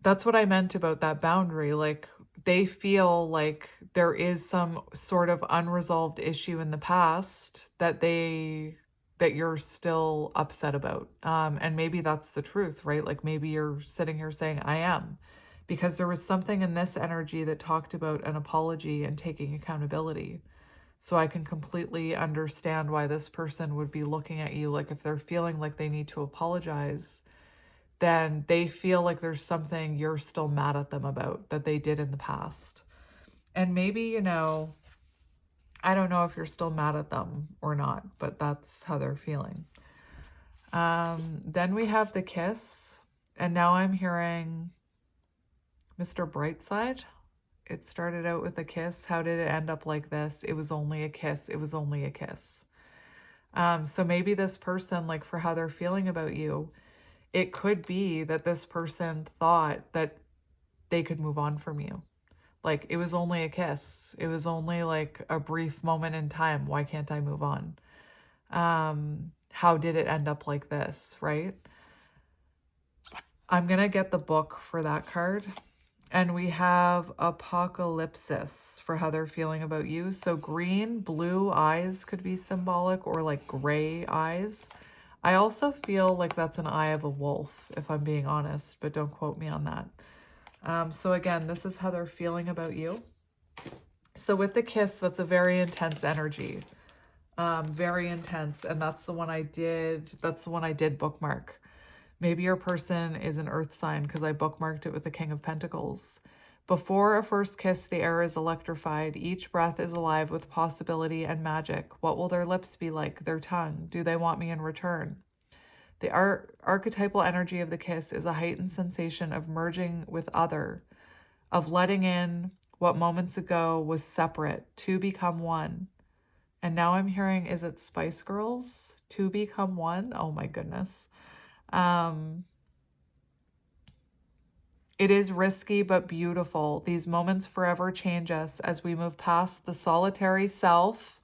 that's what I meant about that boundary, like they feel like there is some sort of unresolved issue in the past that you're still upset about. And maybe that's the truth, right? Like maybe you're sitting here saying, I am, because there was something in this energy that talked about an apology and taking accountability. So I can completely understand why this person would be looking at you like, if they're feeling like they need to apologize, then they feel like there's something you're still mad at them about that they did in the past. And maybe, you know, I don't know if you're still mad at them or not, but that's how they're feeling. Then we have the kiss. And now I'm hearing Mr. Brightside. It started out with a kiss. How did it end up like this? It was only a kiss. It was only a kiss. So maybe this person, like for how they're feeling about you, it could be that this person thought that they could move on from you. Like it was only a kiss. It was only like a brief moment in time. Why can't I move on? How did it end up like this, right? I'm going to get the book for that card. And we have apocalypsis for how they're feeling about you. So green, blue eyes could be symbolic, or like gray eyes. I also feel like that's an eye of a wolf, if I'm being honest, but don't quote me on that. So again, this is how they're feeling about you. So with the kiss, that's a very intense energy. Very intense. And that's the one I did. That's the one I did bookmark. Maybe your person is an earth sign because I bookmarked it with the King of Pentacles. Before a first kiss, the air is electrified. Each breath is alive with possibility and magic. What will their lips be like? Their tongue? Do they want me in return? The archetypal energy of the kiss is a heightened sensation of merging with other, of letting in what moments ago was separate to become one. And now I'm hearing, is it Spice Girls? To become one? Oh my goodness. It is risky but beautiful. These moments forever change us as we move past the solitary self,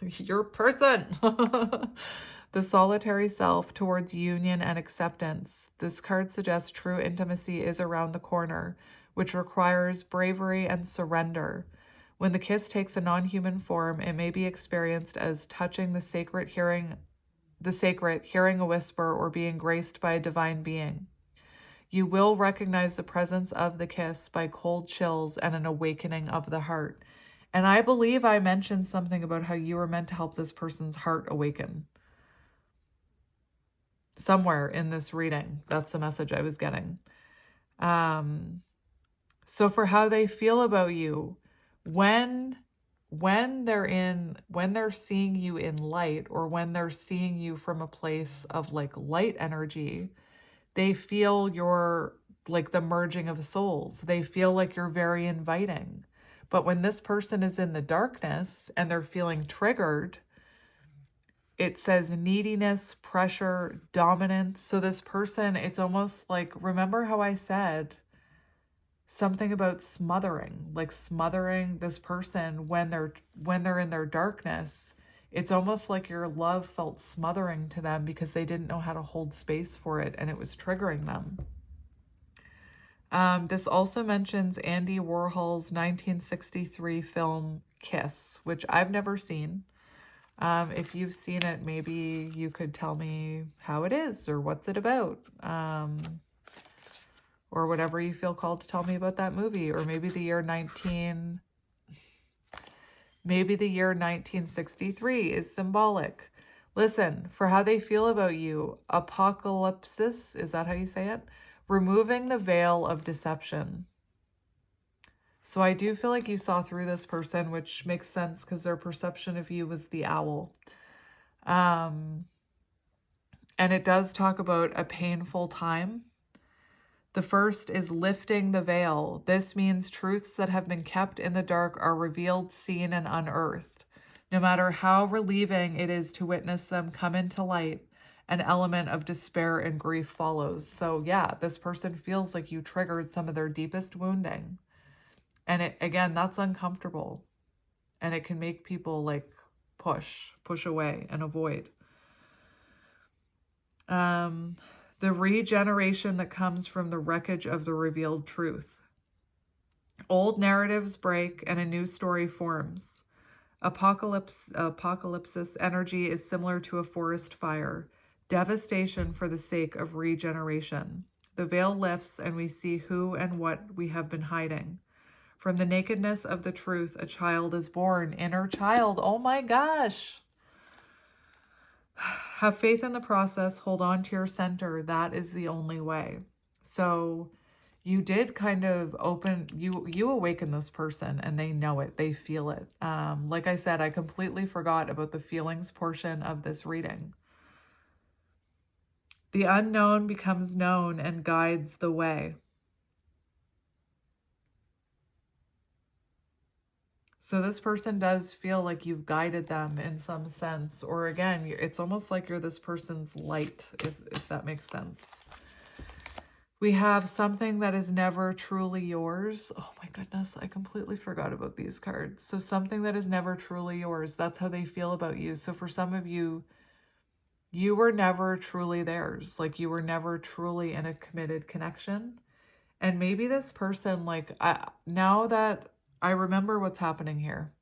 your person, the solitary self towards union and acceptance. This card suggests true intimacy is around the corner, which requires bravery and surrender. When the kiss takes a non-human form, it may be experienced as touching the sacred, hearing a whisper, or being graced by a divine being. You will recognize the presence of the kiss by cold chills and an awakening of the heart. And I believe I mentioned something about how you were meant to help this person's heart awaken. Somewhere in this reading, that's the message I was getting. So for how they feel about you, when they're seeing you in light, or when they're seeing you from a place of like light energy, they feel you're like the merging of souls. They feel like you're very inviting. But when this person is in the darkness and they're feeling triggered, it says neediness, pressure, dominance. So this person, it's almost like, remember how I said something about smothering, like smothering this person when they're in their darkness. It's almost like your love felt smothering to them because they didn't know how to hold space for it, and it was triggering them. This also mentions Andy Warhol's 1963 film Kiss, which I've never seen. If you've seen it, maybe you could tell me how it is or what's it about. Or whatever you feel called to tell me about that movie. Or maybe the year 1963 is symbolic. Listen, for how they feel about you, apocalypsis, is that how you say it? Removing the veil of deception. So I do feel like you saw through this person, which makes sense because their perception of you was the owl. And it does talk about a painful time. The first is lifting the veil. This means truths that have been kept in the dark are revealed, seen, and unearthed. No matter how relieving it is to witness them come into light, an element of despair and grief follows. So yeah, this person feels like you triggered some of their deepest wounding. And it, again, that's uncomfortable. And it can make people like push away and avoid. The regeneration that comes from the wreckage of the revealed truth. Old narratives break and a new story forms. Apocalypsis energy is similar to a forest fire. Devastation for the sake of regeneration. The veil lifts and we see who and what we have been hiding. From the nakedness of the truth, a child is born. Inner child. Oh my gosh. Have faith in the process. Hold on to your center. That is the only way. So you did kind of you awaken this person and they know it. They feel it. Like I said, I completely forgot about the feelings portion of this reading. The unknown becomes known and guides the way. So this person does feel like you've guided them in some sense. Or again, it's almost like you're this person's light, if that makes sense. We have something that is never truly yours. Oh my goodness, I completely forgot about these cards. So something that is never truly yours, that's how they feel about you. So for some of you, you were never truly theirs. Like you were never truly in a committed connection. And maybe this person, like, now that I remember what's happening here,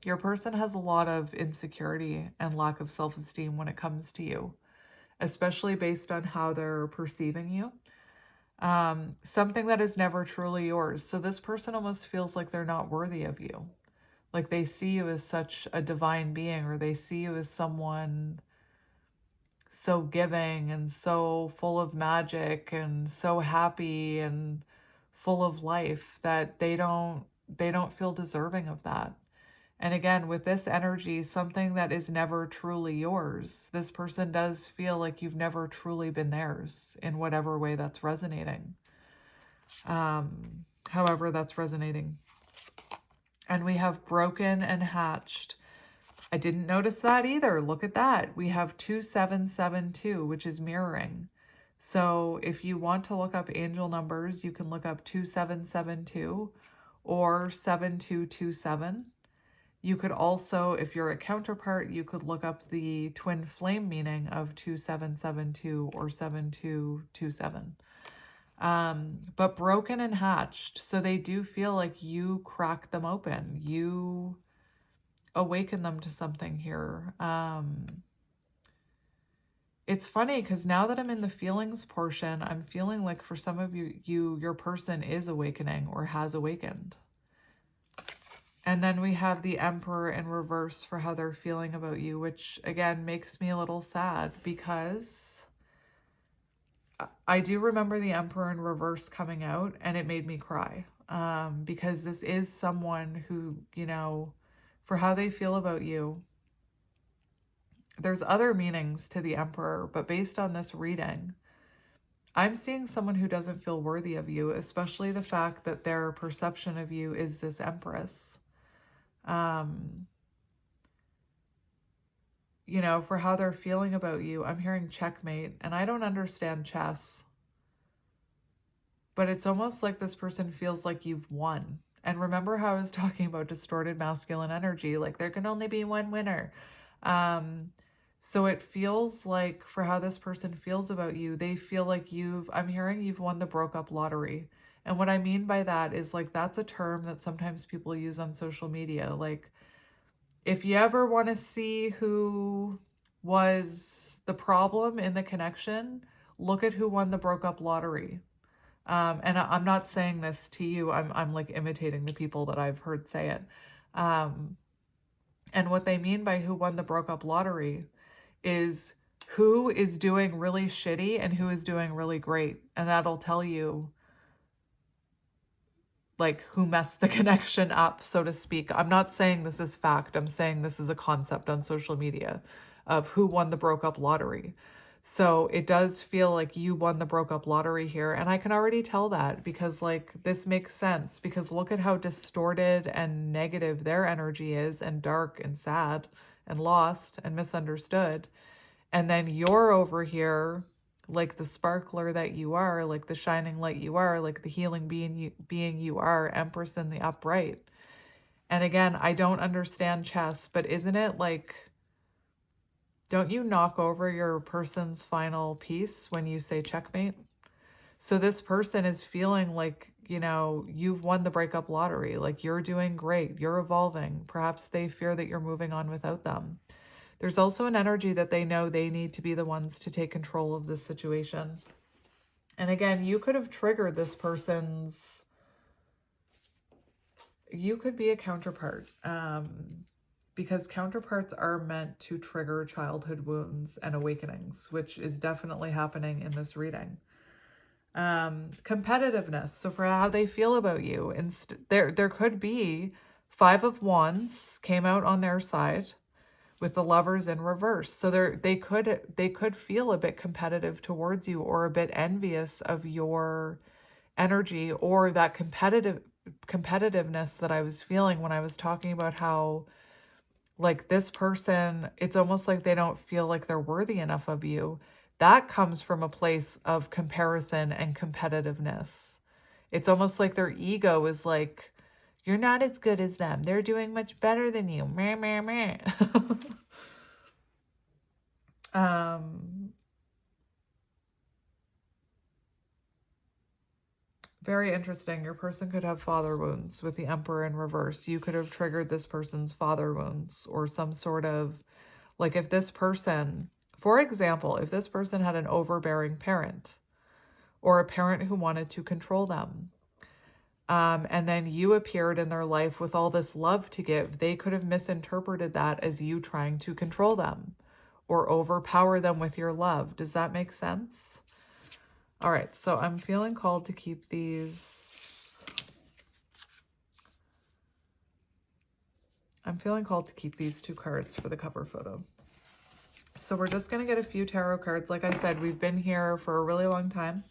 your person has a lot of insecurity and lack of self-esteem when it comes to you, especially based on how they're perceiving you. Something that is never truly yours. So this person almost feels like they're not worthy of you. Like they see you as such a divine being, or they see you as someone so giving and so full of magic and so happy and full of life that they don't feel deserving of that. And again, with this energy, something that is never truly yours, this person does feel like you've never truly been theirs in whatever way that's resonating. However that's resonating. And we have broken and hatched. I didn't notice that either. Look at that. We have 2772, which is mirroring. So if you want to look up angel numbers, you can look up 2772 or 7227. You could also, if you're a counterpart, you could look up the twin flame meaning of 2772 or 7227. But broken and hatched. So they do feel like you cracked them open. You awaken them to something here. It's funny because now that I'm in the feelings portion, I'm feeling like for some of you, your person is awakening or has awakened. And then we have the Emperor in reverse for how they're feeling about you, which again makes me a little sad because I do remember the Emperor in reverse coming out and it made me cry. Because this is someone who, you know, for how they feel about you. There's other meanings to the Emperor, but based on this reading, I'm seeing someone who doesn't feel worthy of you, especially the fact that their perception of you is this Empress. You know, for how they're feeling about you, I'm hearing checkmate, and I don't understand chess, but it's almost like this person feels like you've won. And remember how I was talking about distorted masculine energy, like there can only be one winner. So it feels like for how this person feels about you, they feel like I'm hearing you've won the broke up lottery. And what I mean by that is like, that's a term that sometimes people use on social media. Like if you ever want to see who was the problem in the connection, look at who won the broke up lottery. And I'm not saying this to you. I'm like imitating the people that I've heard say it. And what they mean by who won the broke up lottery is who is doing really shitty and who is doing really great. And that'll tell you like who messed the connection up, so to speak. I'm not saying this is fact. I'm saying this is a concept on social media of who won the broke up lottery. So it does feel like you won the broke up lottery here. And I can already tell that because like this makes sense because look at how distorted and negative their energy is and dark and sad and lost and misunderstood. And then you're over here like the sparkler that you are, like the shining light you are, like the healing being you are, Empress in the upright. And again, I don't understand chess, but isn't it like, don't you knock over your person's final piece when you say checkmate? So this person is feeling like, you know, you've won the breakup lottery, like you're doing great, you're evolving. Perhaps they fear that you're moving on without them. There's also an energy that they know they need to be the ones to take control of this situation. And again, you could have triggered this person's, you could be a counterpart. Because counterparts are meant to trigger childhood wounds and awakenings, which is definitely happening in this reading. Competitiveness. So for how they feel about you, there could be 5 of Wands came out on their side, with the Lovers in reverse. So they could feel a bit competitive towards you, or a bit envious of your energy, or that competitiveness that I was feeling when I was talking about how, like, this person, it's almost like they don't feel like they're worthy enough of you. That comes from a place of comparison and competitiveness. It's almost like their ego is like, you're not as good as them. They're doing much better than you. Meh, meh, meh. Very interesting. Your person could have father wounds with the Emperor in reverse. You could have triggered this person's father wounds, or some sort of, like, if this person, for example, if this person had an overbearing parent, or a parent who wanted to control them, and then you appeared in their life with all this love to give, they could have misinterpreted that as you trying to control them or overpower them with your love. Does that make sense? All right, so I'm feeling called to keep these. I'm feeling called to keep these 2 cards for the cover photo. So we're just going to get a few tarot cards. Like I said, we've been here for a really long time.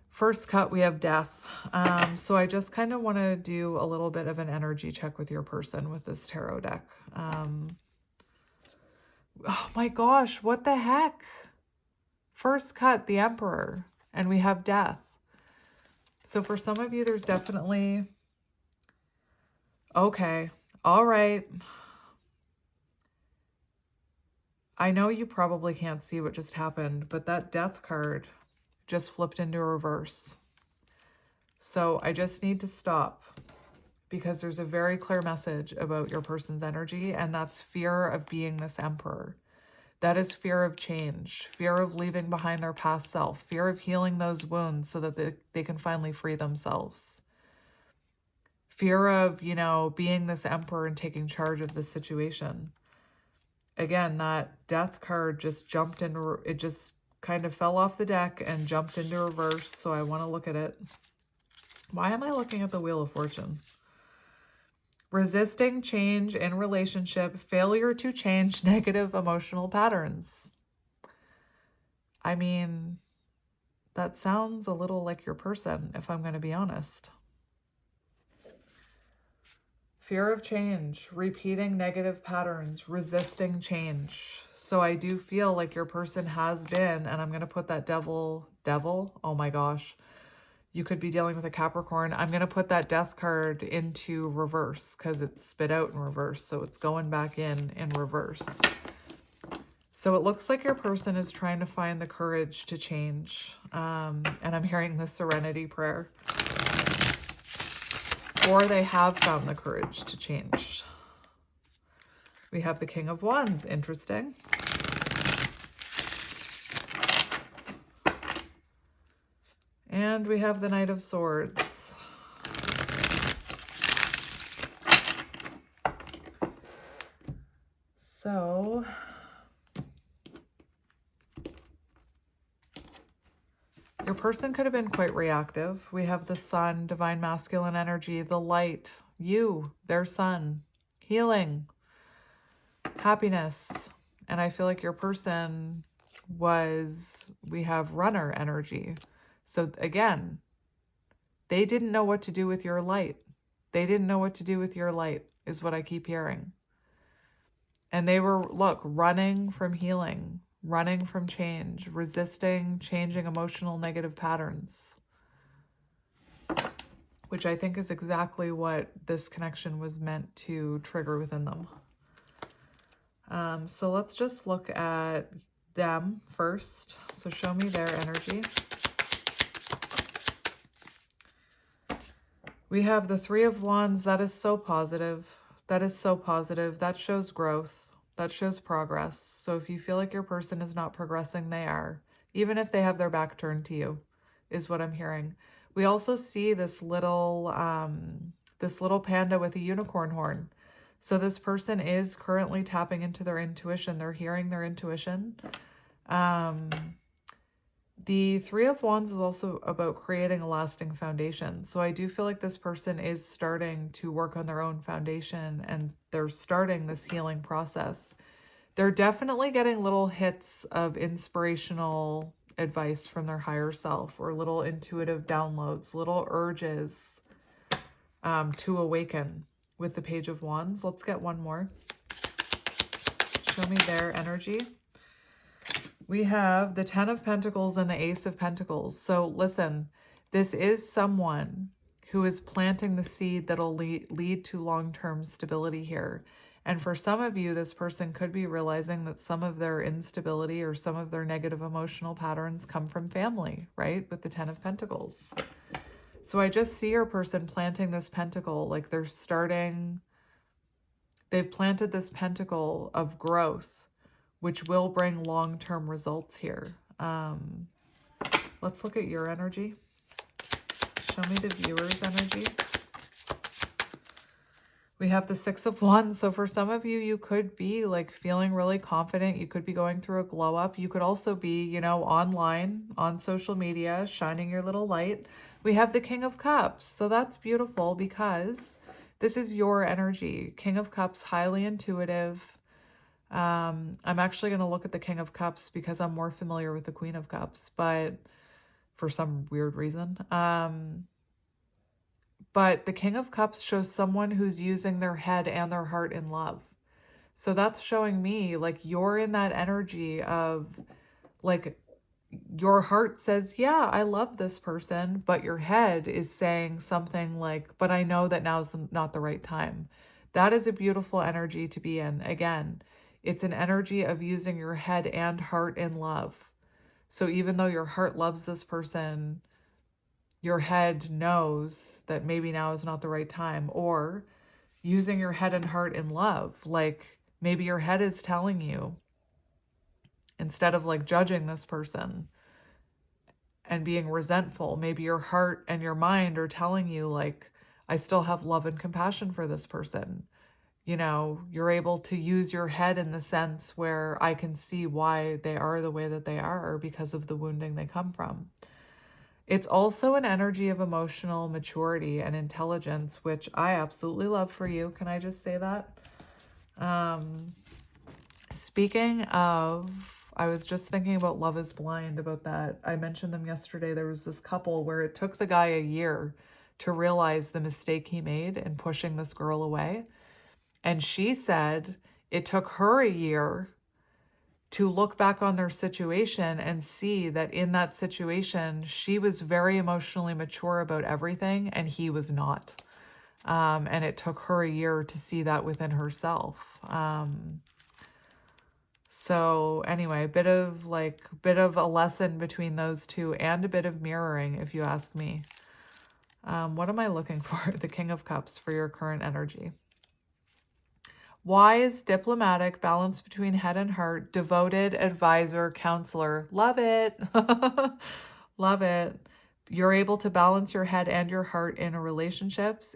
First cut, we have Death. So I just kind of want to do a little bit of an energy check with your person with this tarot deck. Oh my gosh, what the heck? First cut, the Emperor, and we have Death. So for some of you, there's definitely, okay, all right. I know you probably can't see what just happened, but that Death card just flipped into reverse. So I just need to stop, because there's a very clear message about your person's energy, and that's fear of being this Emperor. That is fear of change, fear of leaving behind their past self, fear of healing those wounds so that they can finally free themselves. Fear of, you know, being this Emperor and taking charge of the situation. Again, that Death card just jumped in, it just kind of fell off the deck and jumped into reverse, so I want to look at it. Why am I looking at the Wheel of Fortune? Resisting change in relationship, failure to change negative emotional patterns. I mean, that sounds a little like your person, if I'm going to be honest. Fear of change, repeating negative patterns, resisting change. So I do feel like your person has been, and I'm going to put that devil, oh my gosh. You could be dealing with a Capricorn. I'm going to put that Death card into reverse because it's spit out in reverse. So it's going back in reverse. So it looks like your person is trying to find the courage to change. And I'm hearing the Serenity prayer. Or they have found the courage to change. We have the King of Wands. Interesting. And we have the Knight of Swords. So, your person could have been quite reactive. We have the Sun, Divine Masculine energy, the Light, you, their Sun, healing, happiness. And I feel like your person we have Runner energy. So again, they didn't know what to do with your light. They didn't know what to do with your light, is what I keep hearing. And they were, look, running from healing, running from change, resisting changing emotional negative patterns, which I think is exactly what this connection was meant to trigger within them. So let's just look at them first. So show me their energy. We have the Three of Wands. That is so positive. That is so positive. That shows growth. That shows progress. So if you feel like your person is not progressing, they are. Even if they have their back turned to you, is what I'm hearing. We also see this little panda with a unicorn horn. So this person is currently tapping into their intuition. They're hearing their intuition. The The Three of Wands is also about creating a lasting foundation. So I do feel like this person is starting to work on their own foundation and they're starting this healing process. They're definitely getting little hits of inspirational advice from their higher self or little intuitive downloads, little urges to awaken with the Page of Wands. Let's get one more. Show me their energy. We have the Ten of Pentacles and the Ace of Pentacles. So listen, this is someone who is planting the seed that'll lead to long-term stability here. And for some of you, this person could be realizing that some of their instability or some of their negative emotional patterns come from family, right? With the Ten of Pentacles. So I just see your person planting this pentacle, like they've planted this pentacle of growth, which will bring long-term results here. Let's look at your energy. Show me the viewer's energy. We have the Six of Wands. So for some of you, you could be like feeling really confident. You could be going through a glow up. You could also be, you know, online, on social media, shining your little light. We have the King of Cups. So that's beautiful because this is your energy. King of Cups, highly intuitive. I'm actually going to look at the King of Cups because I'm more familiar with the Queen of Cups, but for some weird reason. But the King of Cups shows someone who's using their head and their heart in love. So that's showing me like you're in that energy of like your heart says, yeah, I love this person, but your head is saying something like, but I know that now's not the right time. That is a beautiful energy to be in. Again, it's an energy of using your head and heart in love. So even though your heart loves this person, your head knows that maybe now is not the right time, or using your head and heart in love. Like maybe your head is telling you, instead of like judging this person and being resentful, maybe your heart and your mind are telling you like, I still have love and compassion for this person. You know, you're able to use your head in the sense where I can see why they are the way that they are because of the wounding they come from. It's also an energy of emotional maturity and intelligence, which I absolutely love for you. Can I just say that? Speaking of, I was just thinking about Love is Blind, about that. I mentioned them yesterday. There was this couple where it took the guy a year to realize the mistake he made in pushing this girl away. And she said it took her a year to look back on their situation and see that in that situation, she was very emotionally mature about everything and he was not. And it took her a year to see that within herself. So anyway, a bit of a lesson between those two and a bit of mirroring, if you ask me. What am I looking for? The King of Cups for your current energy. Wise, diplomatic, balance between head and heart, devoted, advisor, counselor. Love it. Love it. You're able to balance your head and your heart in relationships.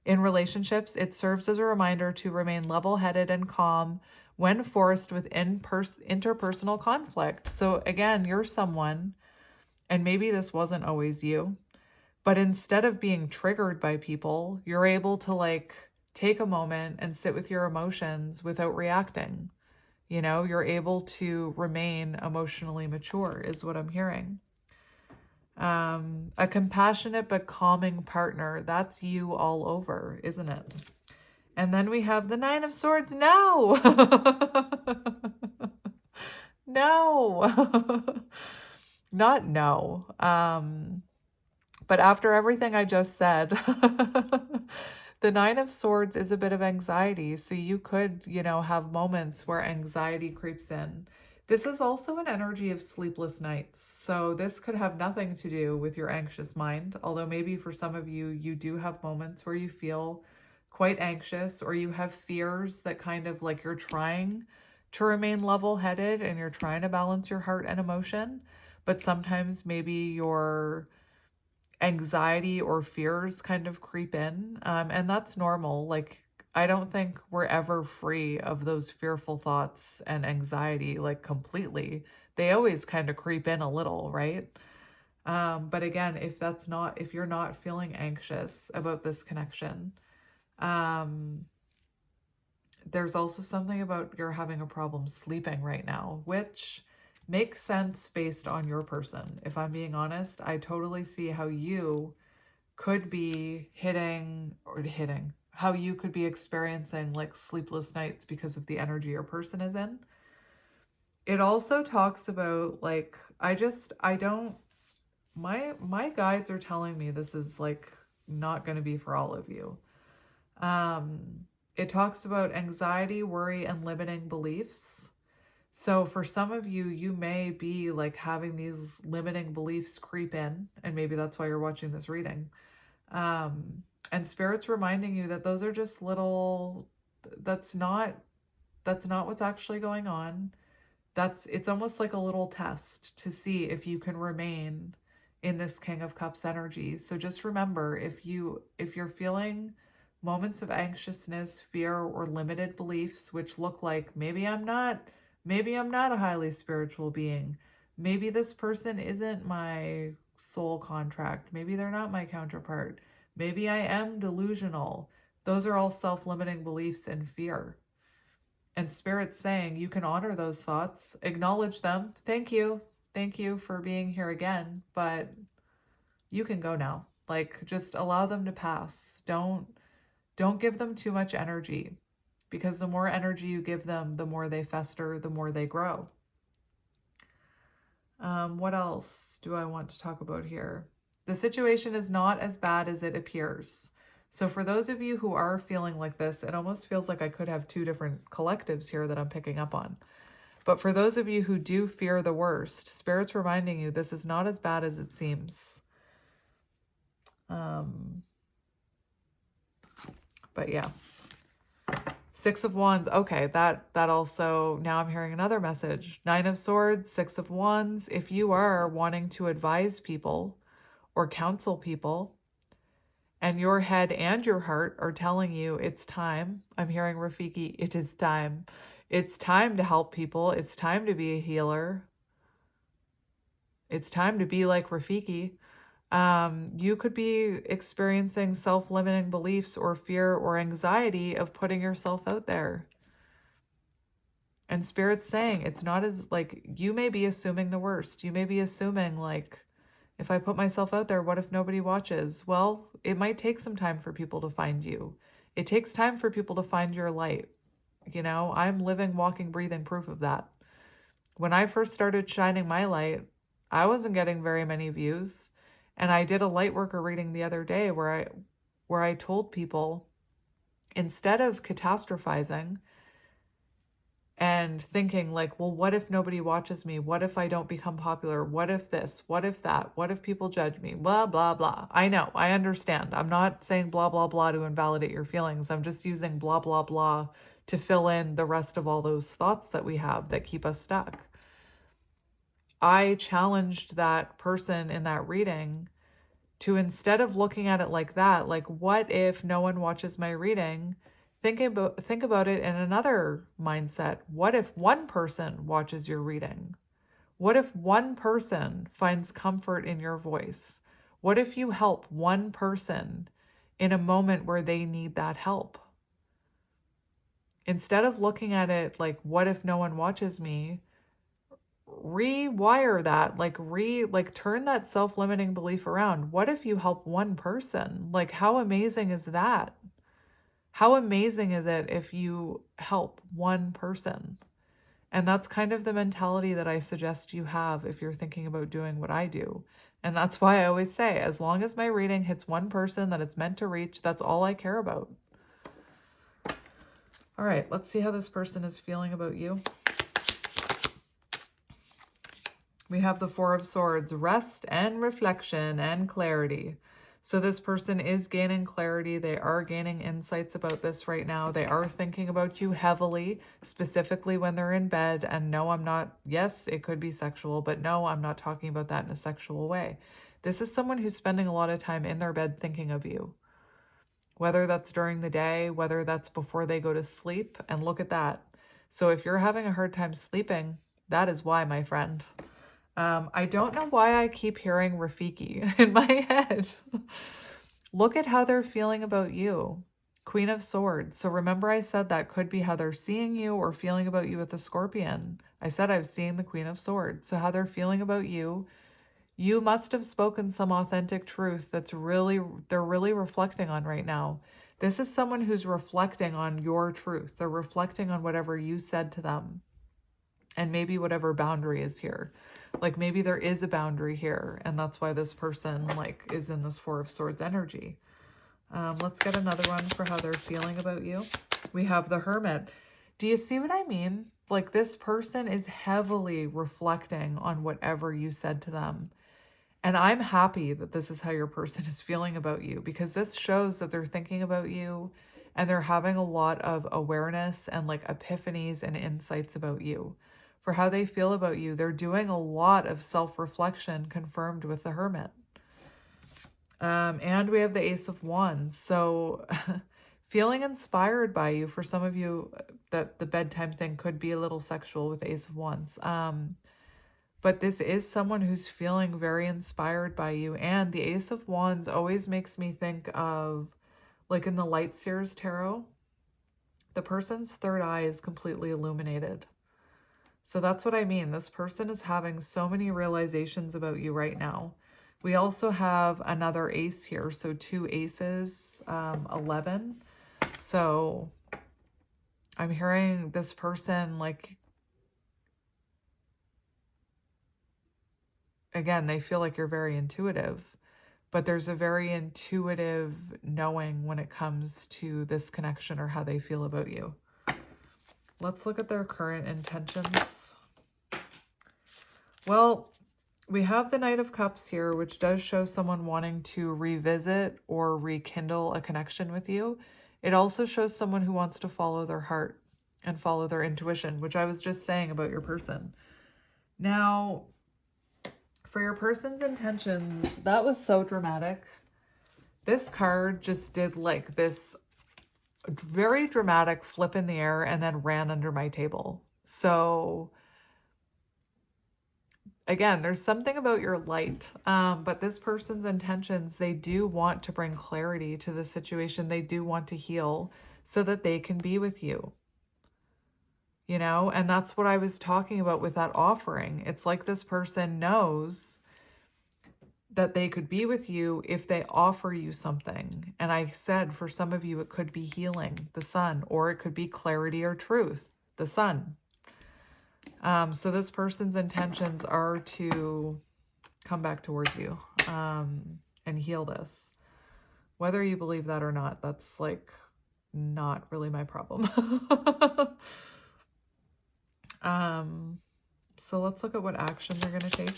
In relationships, it serves as a reminder to remain level-headed and calm when forced with interpersonal conflict. So again, you're someone, and maybe this wasn't always you, but instead of being triggered by people, you're able to like take a moment and sit with your emotions without reacting. You know, you're able to remain emotionally mature is what I'm hearing. A compassionate but calming partner. That's you all over, isn't it? And then we have the Nine of Swords. No! No! Not no. But after everything I just said, the Nine of Swords is a bit of anxiety. So you could, you know, have moments where anxiety creeps in. This is also an energy of sleepless nights. So this could have nothing to do with your anxious mind. Although maybe for some of you, you do have moments where you feel quite anxious or you have fears that kind of like you're trying to remain level-headed and you're trying to balance your heart and emotion. But sometimes maybe your anxiety or fears kind of creep in. And that's normal. Like, I don't think we're ever free of those fearful thoughts and anxiety, like completely. they always kind of creep in a little, right? But again, if you're not feeling anxious about this connection, there's also something about you're having a problem sleeping right now, which makes sense based on your person. If I'm being honest, I totally see how you could be how you could be experiencing like sleepless nights because of the energy your person is in. It also talks about like, I don't, my guides are telling me this is like not going to be for all of you. It talks about anxiety, worry, and limiting beliefs. So for some of you, you may be like having these limiting beliefs creep in, and maybe that's why you're watching this reading. And Spirit's reminding you that those are just little, that's not what's actually going on. It's almost like a little test to see if you can remain in this King of Cups energy. So just remember, if you're feeling moments of anxiousness, fear, or limited beliefs, which look like maybe I'm not a highly spiritual being. Maybe this person isn't my soul contract. Maybe they're not my counterpart. Maybe I am delusional. Those are all self-limiting beliefs and fear. And Spirit's saying you can honor those thoughts, acknowledge them. Thank you. Thank you for being here again, but you can go now. Like, just allow them to pass. Don't give them too much energy, because the more energy you give them, the more they fester, the more they grow. What else do I want to talk about here? The situation is not as bad as it appears. So for those of you who are feeling like this, it almost feels like I could have two different collectives here that I'm picking up on. But for those of you who do fear the worst, Spirit's reminding you this is not as bad as it seems. But yeah. Six of Wands. Okay, that also, now I'm hearing another message. Nine of Swords, Six of Wands. If you are wanting to advise people or counsel people, and your head and your heart are telling you it's time. I'm hearing Rafiki, it is time. It's time to help people. It's time to be a healer. It's time to be like Rafiki. You could be experiencing self-limiting beliefs or fear or anxiety of putting yourself out there. And Spirit's saying it's not as like, you may be assuming the worst. You may be assuming like, if I put myself out there, what if nobody watches? Well, it might take some time for people to find you. It takes time for people to find your light. You know, I'm living, walking, breathing proof of that. When I first started shining my light, I wasn't getting very many views. And I did a light worker reading the other day where I told people, instead of catastrophizing and thinking like, well, what if nobody watches me? What if I don't become popular? What if this? What if that? What if people judge me? Blah, blah, blah. I know, I understand. I'm not saying blah, blah, blah to invalidate your feelings. I'm just using blah, blah, blah to fill in the rest of all those thoughts that we have that keep us stuck. I challenged that person in that reading to, instead of looking at it like that, like, what if no one watches my reading? Think about it in another mindset. What if one person watches your reading? What if one person finds comfort in your voice? What if you help one person in a moment where they need that help? Instead of looking at it like, what if no one watches me? Rewire that, like turn that self-limiting belief around. What if you help one person? Like, how amazing is that? How amazing is it if you help one person? And that's kind of the mentality that I suggest you have if you're thinking about doing what I do. And that's why I always say, as long as my reading hits one person that it's meant to reach, that's all I care about. All right, let's see how this person is feeling about you. We have the Four of Swords, rest and reflection and clarity. So this person is gaining clarity. They are gaining insights about this right now. They are thinking about you heavily, specifically when they're in bed. And no, I'm not, yes, it could be sexual, but no, I'm not talking about that in a sexual way. This is someone who's spending a lot of time in their bed thinking of you. Whether that's during the day, whether that's before they go to sleep, and look at that. So if you're having a hard time sleeping, That is why, my friend. I don't know why I keep hearing Rafiki in my head. Look at how they're feeling about you. Queen of Swords. So remember I said that could be how they're seeing you or feeling about you with the Scorpion. I said I've seen the Queen of Swords. So how they're feeling about you, you must have spoken some authentic truth they're really reflecting on right now. This is someone who's reflecting on your truth. They're reflecting on whatever you said to them. And maybe whatever boundary is here. Like maybe there is a boundary here, and that's why this person like is in this Four of Swords energy. Let's get another one for how they're feeling about you. We have the Hermit. Do you see what I mean? Like this person is heavily reflecting on whatever you said to them. And I'm happy that this is how your person is feeling about you, because this shows that they're thinking about you and they're having a lot of awareness and like epiphanies and insights about you. For how they feel about you, they're doing a lot of self-reflection confirmed with the Hermit. And we have the Ace of Wands. So feeling inspired by you. For some of you, that the bedtime thing could be a little sexual with the Ace of Wands. But this is someone who's feeling very inspired by you. And the Ace of Wands always makes me think of, like in the Light Seers Tarot, the person's third eye is completely illuminated. So that's what I mean. This person is having so many realizations about you right now. We also have another ace here. So 2 aces, 11. So I'm hearing this person, like, again, they feel like you're very intuitive, but there's a very intuitive knowing when it comes to this connection or how they feel about you. Let's look at their current intentions. Well, we have the Knight of Cups here, which does show someone wanting to revisit or rekindle a connection with you. It also shows someone who wants to follow their heart and follow their intuition, which I was just saying about your person. Now, for your person's intentions, that was so dramatic. This card just did like this very dramatic flip in the air and then ran under my table. So again, there's something about your light, but this person's intentions, they do want to bring clarity to the situation. They do want to heal so that they can be with you, you know? And that's what I was talking about with that offering. It's like this person knows that they could be with you if they offer you something. And I said, for some of you, it could be healing, the Sun, or it could be clarity or truth, the Sun. So this person's intentions are to come back towards you and heal this. Whether you believe that or not, that's like not really my problem. So let's look at what action they're going to take.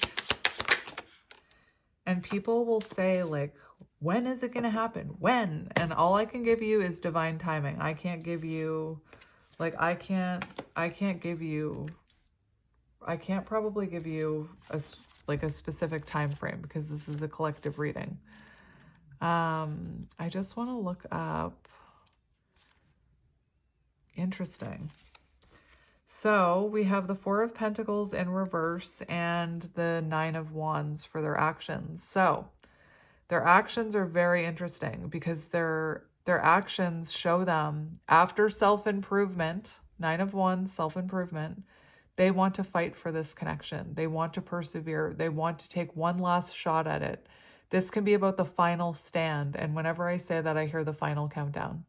And people will say, like, when is it going to happen? When? And all I can give you is divine timing. I can't give you, like, I can't probably give you a specific time frame because this is a collective reading. I just want to look up. Interesting. So we have the Four of Pentacles in reverse and the Nine of Wands for their actions. So their actions are very interesting because their actions show them after self-improvement, Nine of Wands, self-improvement, they want to fight for this connection. They want to persevere. They want to take one last shot at it. This can be about the final stand. And whenever I say that, I hear the final countdown.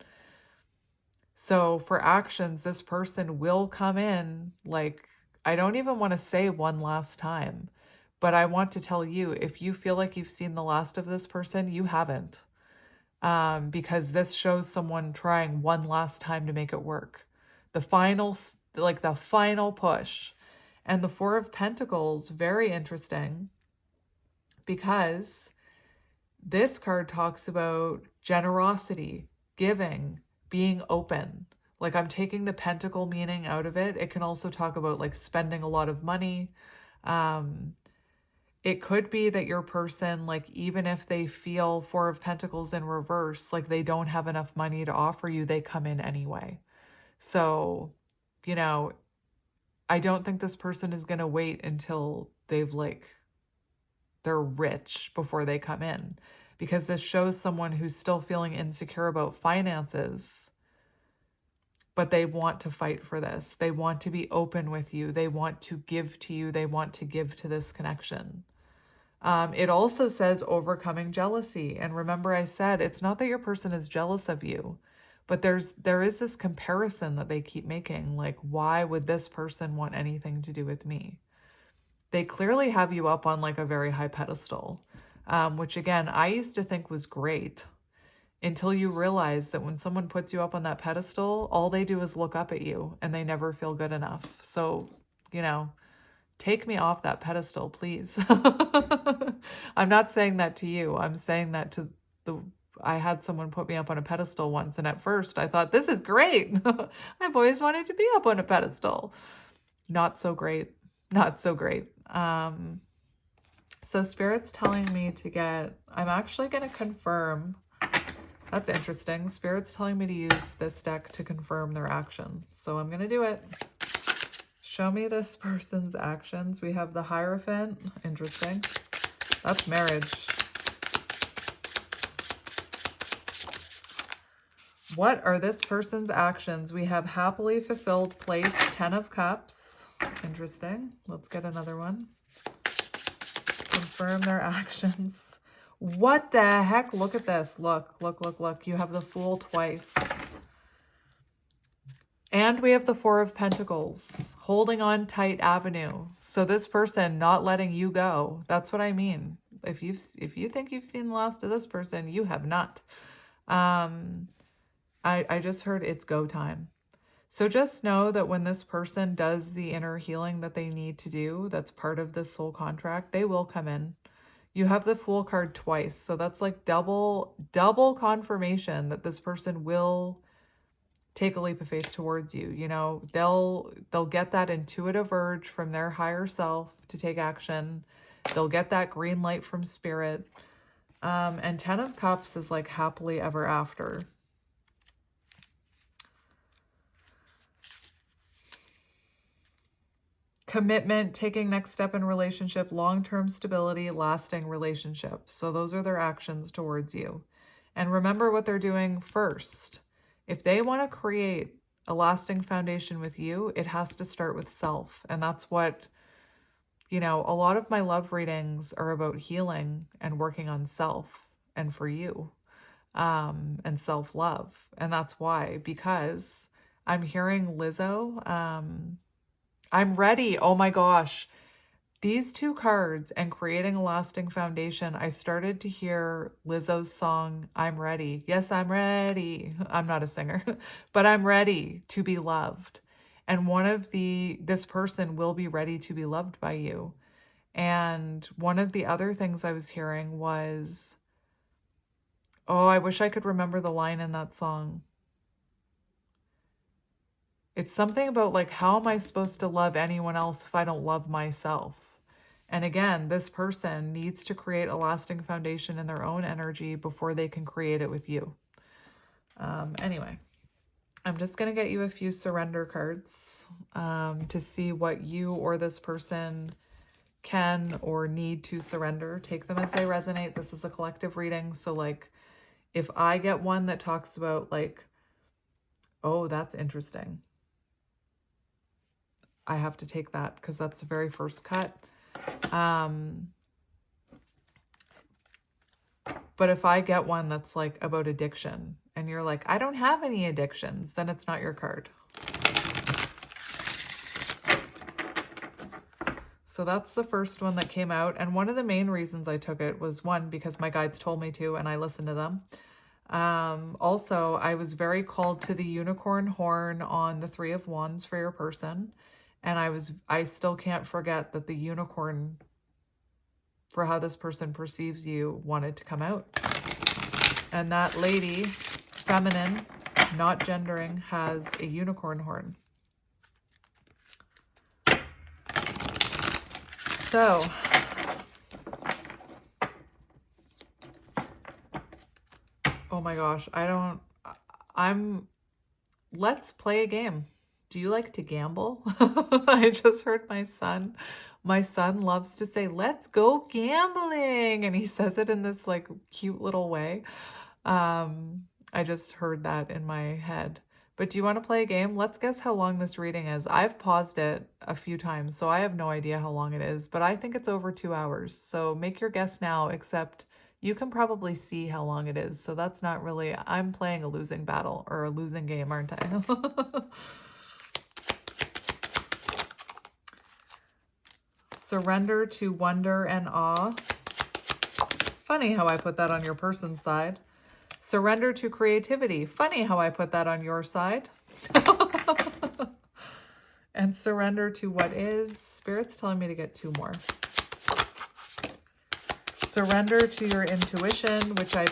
So for actions, this person will come in, like, I don't even want to say one last time, but I want to tell you, if you feel like you've seen the last of this person, you haven't. Because this shows someone trying one last time to make it work. The final push. And the Four of Pentacles, very interesting, because this card talks about generosity, giving, being open. Like, I'm taking the pentacle meaning out of it. It can also talk about like spending a lot of money. It could be that your person, like, even if they feel Four of Pentacles in reverse, like they don't have enough money to offer you, they come in anyway. So, you know, I don't think this person is going to wait until they're rich before they come in, because this shows someone who's still feeling insecure about finances, but they want to fight for this. They want to be open with you. They want to give to you. They want to give to this connection. It also says overcoming jealousy. And remember, I said it's not that your person is jealous of you, but there is this comparison that they keep making. Like, why would this person want anything to do with me? They clearly have you up on like a very high pedestal, which again, I used to think was great, until you realize that when someone puts you up on that pedestal, all they do is look up at you and they never feel good enough. So, take me off that pedestal, please. I'm not saying that to you. I'm saying that to I had someone put me up on a pedestal once, and at first I thought, this is great. I've always wanted to be up on a pedestal. Not so great. Not so great. So Spirit's telling me I'm actually going to confirm. That's interesting. Spirit's telling me to use this deck to confirm their action. So I'm going to do it. Show me this person's actions. We have the Hierophant. Interesting. That's marriage. What are this person's actions? We have happily fulfilled place, 10 of Cups. Interesting. Let's get another one. Confirm their actions. What the heck? Look at this. Look. You have the Fool twice. And we have the Four of Pentacles. Holding on tight avenue. So this person not letting you go. That's what I mean. If you think you've seen the last of this person, you have not. I just heard it's go time. So just know that when this person does the inner healing that they need to do, that's part of this soul contract, they will come in. You have the Fool card twice. So that's like double confirmation that this person will take a leap of faith towards you. They'll get that intuitive urge from their higher self to take action. They'll get that green light from Spirit. And 10 of Cups is like happily ever after. Commitment, taking next step in relationship, long-term stability, lasting relationship. So those are their actions towards you. And remember what they're doing first. If they want to create a lasting foundation with you, it has to start with self. And that's what, a lot of my love readings are about healing and working on self and for you, and self-love. And that's why, because I'm hearing Lizzo, I'm ready. Oh my gosh. These two cards and creating a lasting foundation, I started to hear Lizzo's song, I'm ready. Yes, I'm ready. I'm not a singer, but I'm ready to be loved. And this person will be ready to be loved by you. And one of the other things I was hearing was, I wish I could remember the line in that song. It's something about like, how am I supposed to love anyone else if I don't love myself? And again, this person needs to create a lasting foundation in their own energy before they can create it with you. Anyway, I'm just going to get you a few surrender cards to see what you or this person can or need to surrender. Take them as they resonate. This is a collective reading. So like, if I get one that talks about like, oh, that's interesting, I have to take that because that's the very first cut. But if I get one that's like about addiction and you're like, I don't have any addictions, then it's not your card. So that's the first one that came out. And one of the main reasons I took it was, one, because my guides told me to and I listened to them. Also, I was very called to the unicorn horn on the Three of Wands for your person. And I still can't forget that the unicorn, for how this person perceives you, wanted to come out. And that lady, feminine, not gendering, has a unicorn horn. So, oh my gosh, let's play a game. Do you like to gamble? I just heard my son. My son loves to say, let's go gambling. And he says it in this like cute little way. I just heard that in my head. But do you want to play a game? Let's guess how long this reading is. I've paused it a few times, so I have no idea how long it is, but I think it's over 2 hours. So make your guess now, except you can probably see how long it is. So that's not really, I'm playing a losing battle or a losing game, aren't I? Surrender to wonder and awe. Funny how I put that on your person's side. Surrender to creativity. Funny how I put that on your side. And surrender to what is. Spirit's telling me to get 2 more. Surrender to your intuition, which I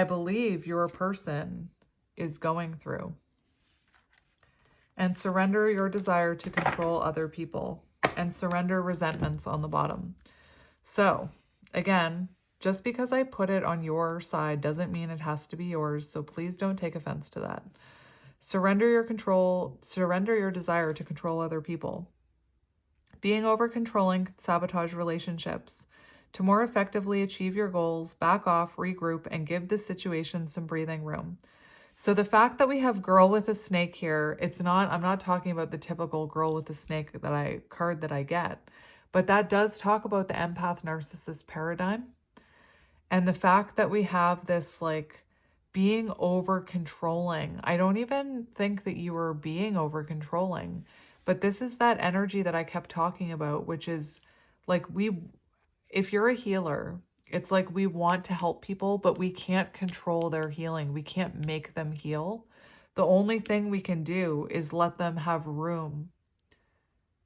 believe your person is going through. And surrender your desire to control other people. And surrender resentments on the bottom. So, again, just because I put it on your side doesn't mean it has to be yours, so please don't take offense to that. Surrender your control, surrender your desire to control other people. Being over-controlling can sabotage relationships. To more effectively achieve your goals, back off, regroup, and give the situation some breathing room. So the fact that we have girl with a snake here, I'm not talking about the typical girl with a snake card that I get, but that does talk about the empath narcissist paradigm. And the fact that we have this like being over controlling. I don't even think that you were being over controlling, but this is that energy that I kept talking about, which is like if you're a healer, it's like we want to help people, but we can't control their healing. We can't make them heal. The only thing we can do is let them have room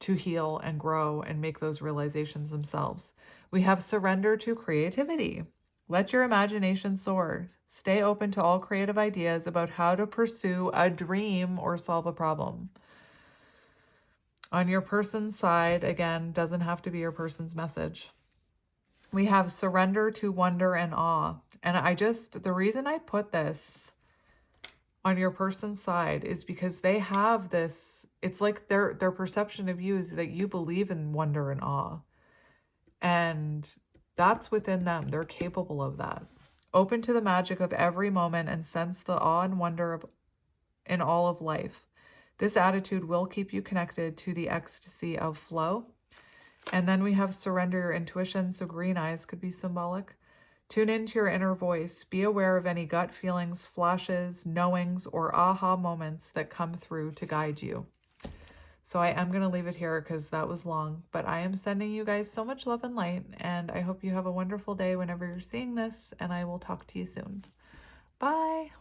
to heal and grow and make those realizations themselves. We have surrender to creativity. Let your imagination soar. Stay open to all creative ideas about how to pursue a dream or solve a problem. On your person's side, again, doesn't have to be your person's message. We have surrender to wonder and awe. And the reason I put this on your person's side is because they have this, it's like their perception of you is that you believe in wonder and awe. And that's within them. They're capable of that. Open to the magic of every moment and sense the awe and wonder in all of life. This attitude will keep you connected to the ecstasy of flow. And then we have surrender your intuition. So green eyes could be symbolic. Tune into your inner voice. Be aware of any gut feelings, flashes, knowings, or aha moments that come through to guide you. So I am going to leave it here because that was long, but I am sending you guys so much love and light, and I hope you have a wonderful day whenever you're seeing this, and I will talk to you soon. Bye.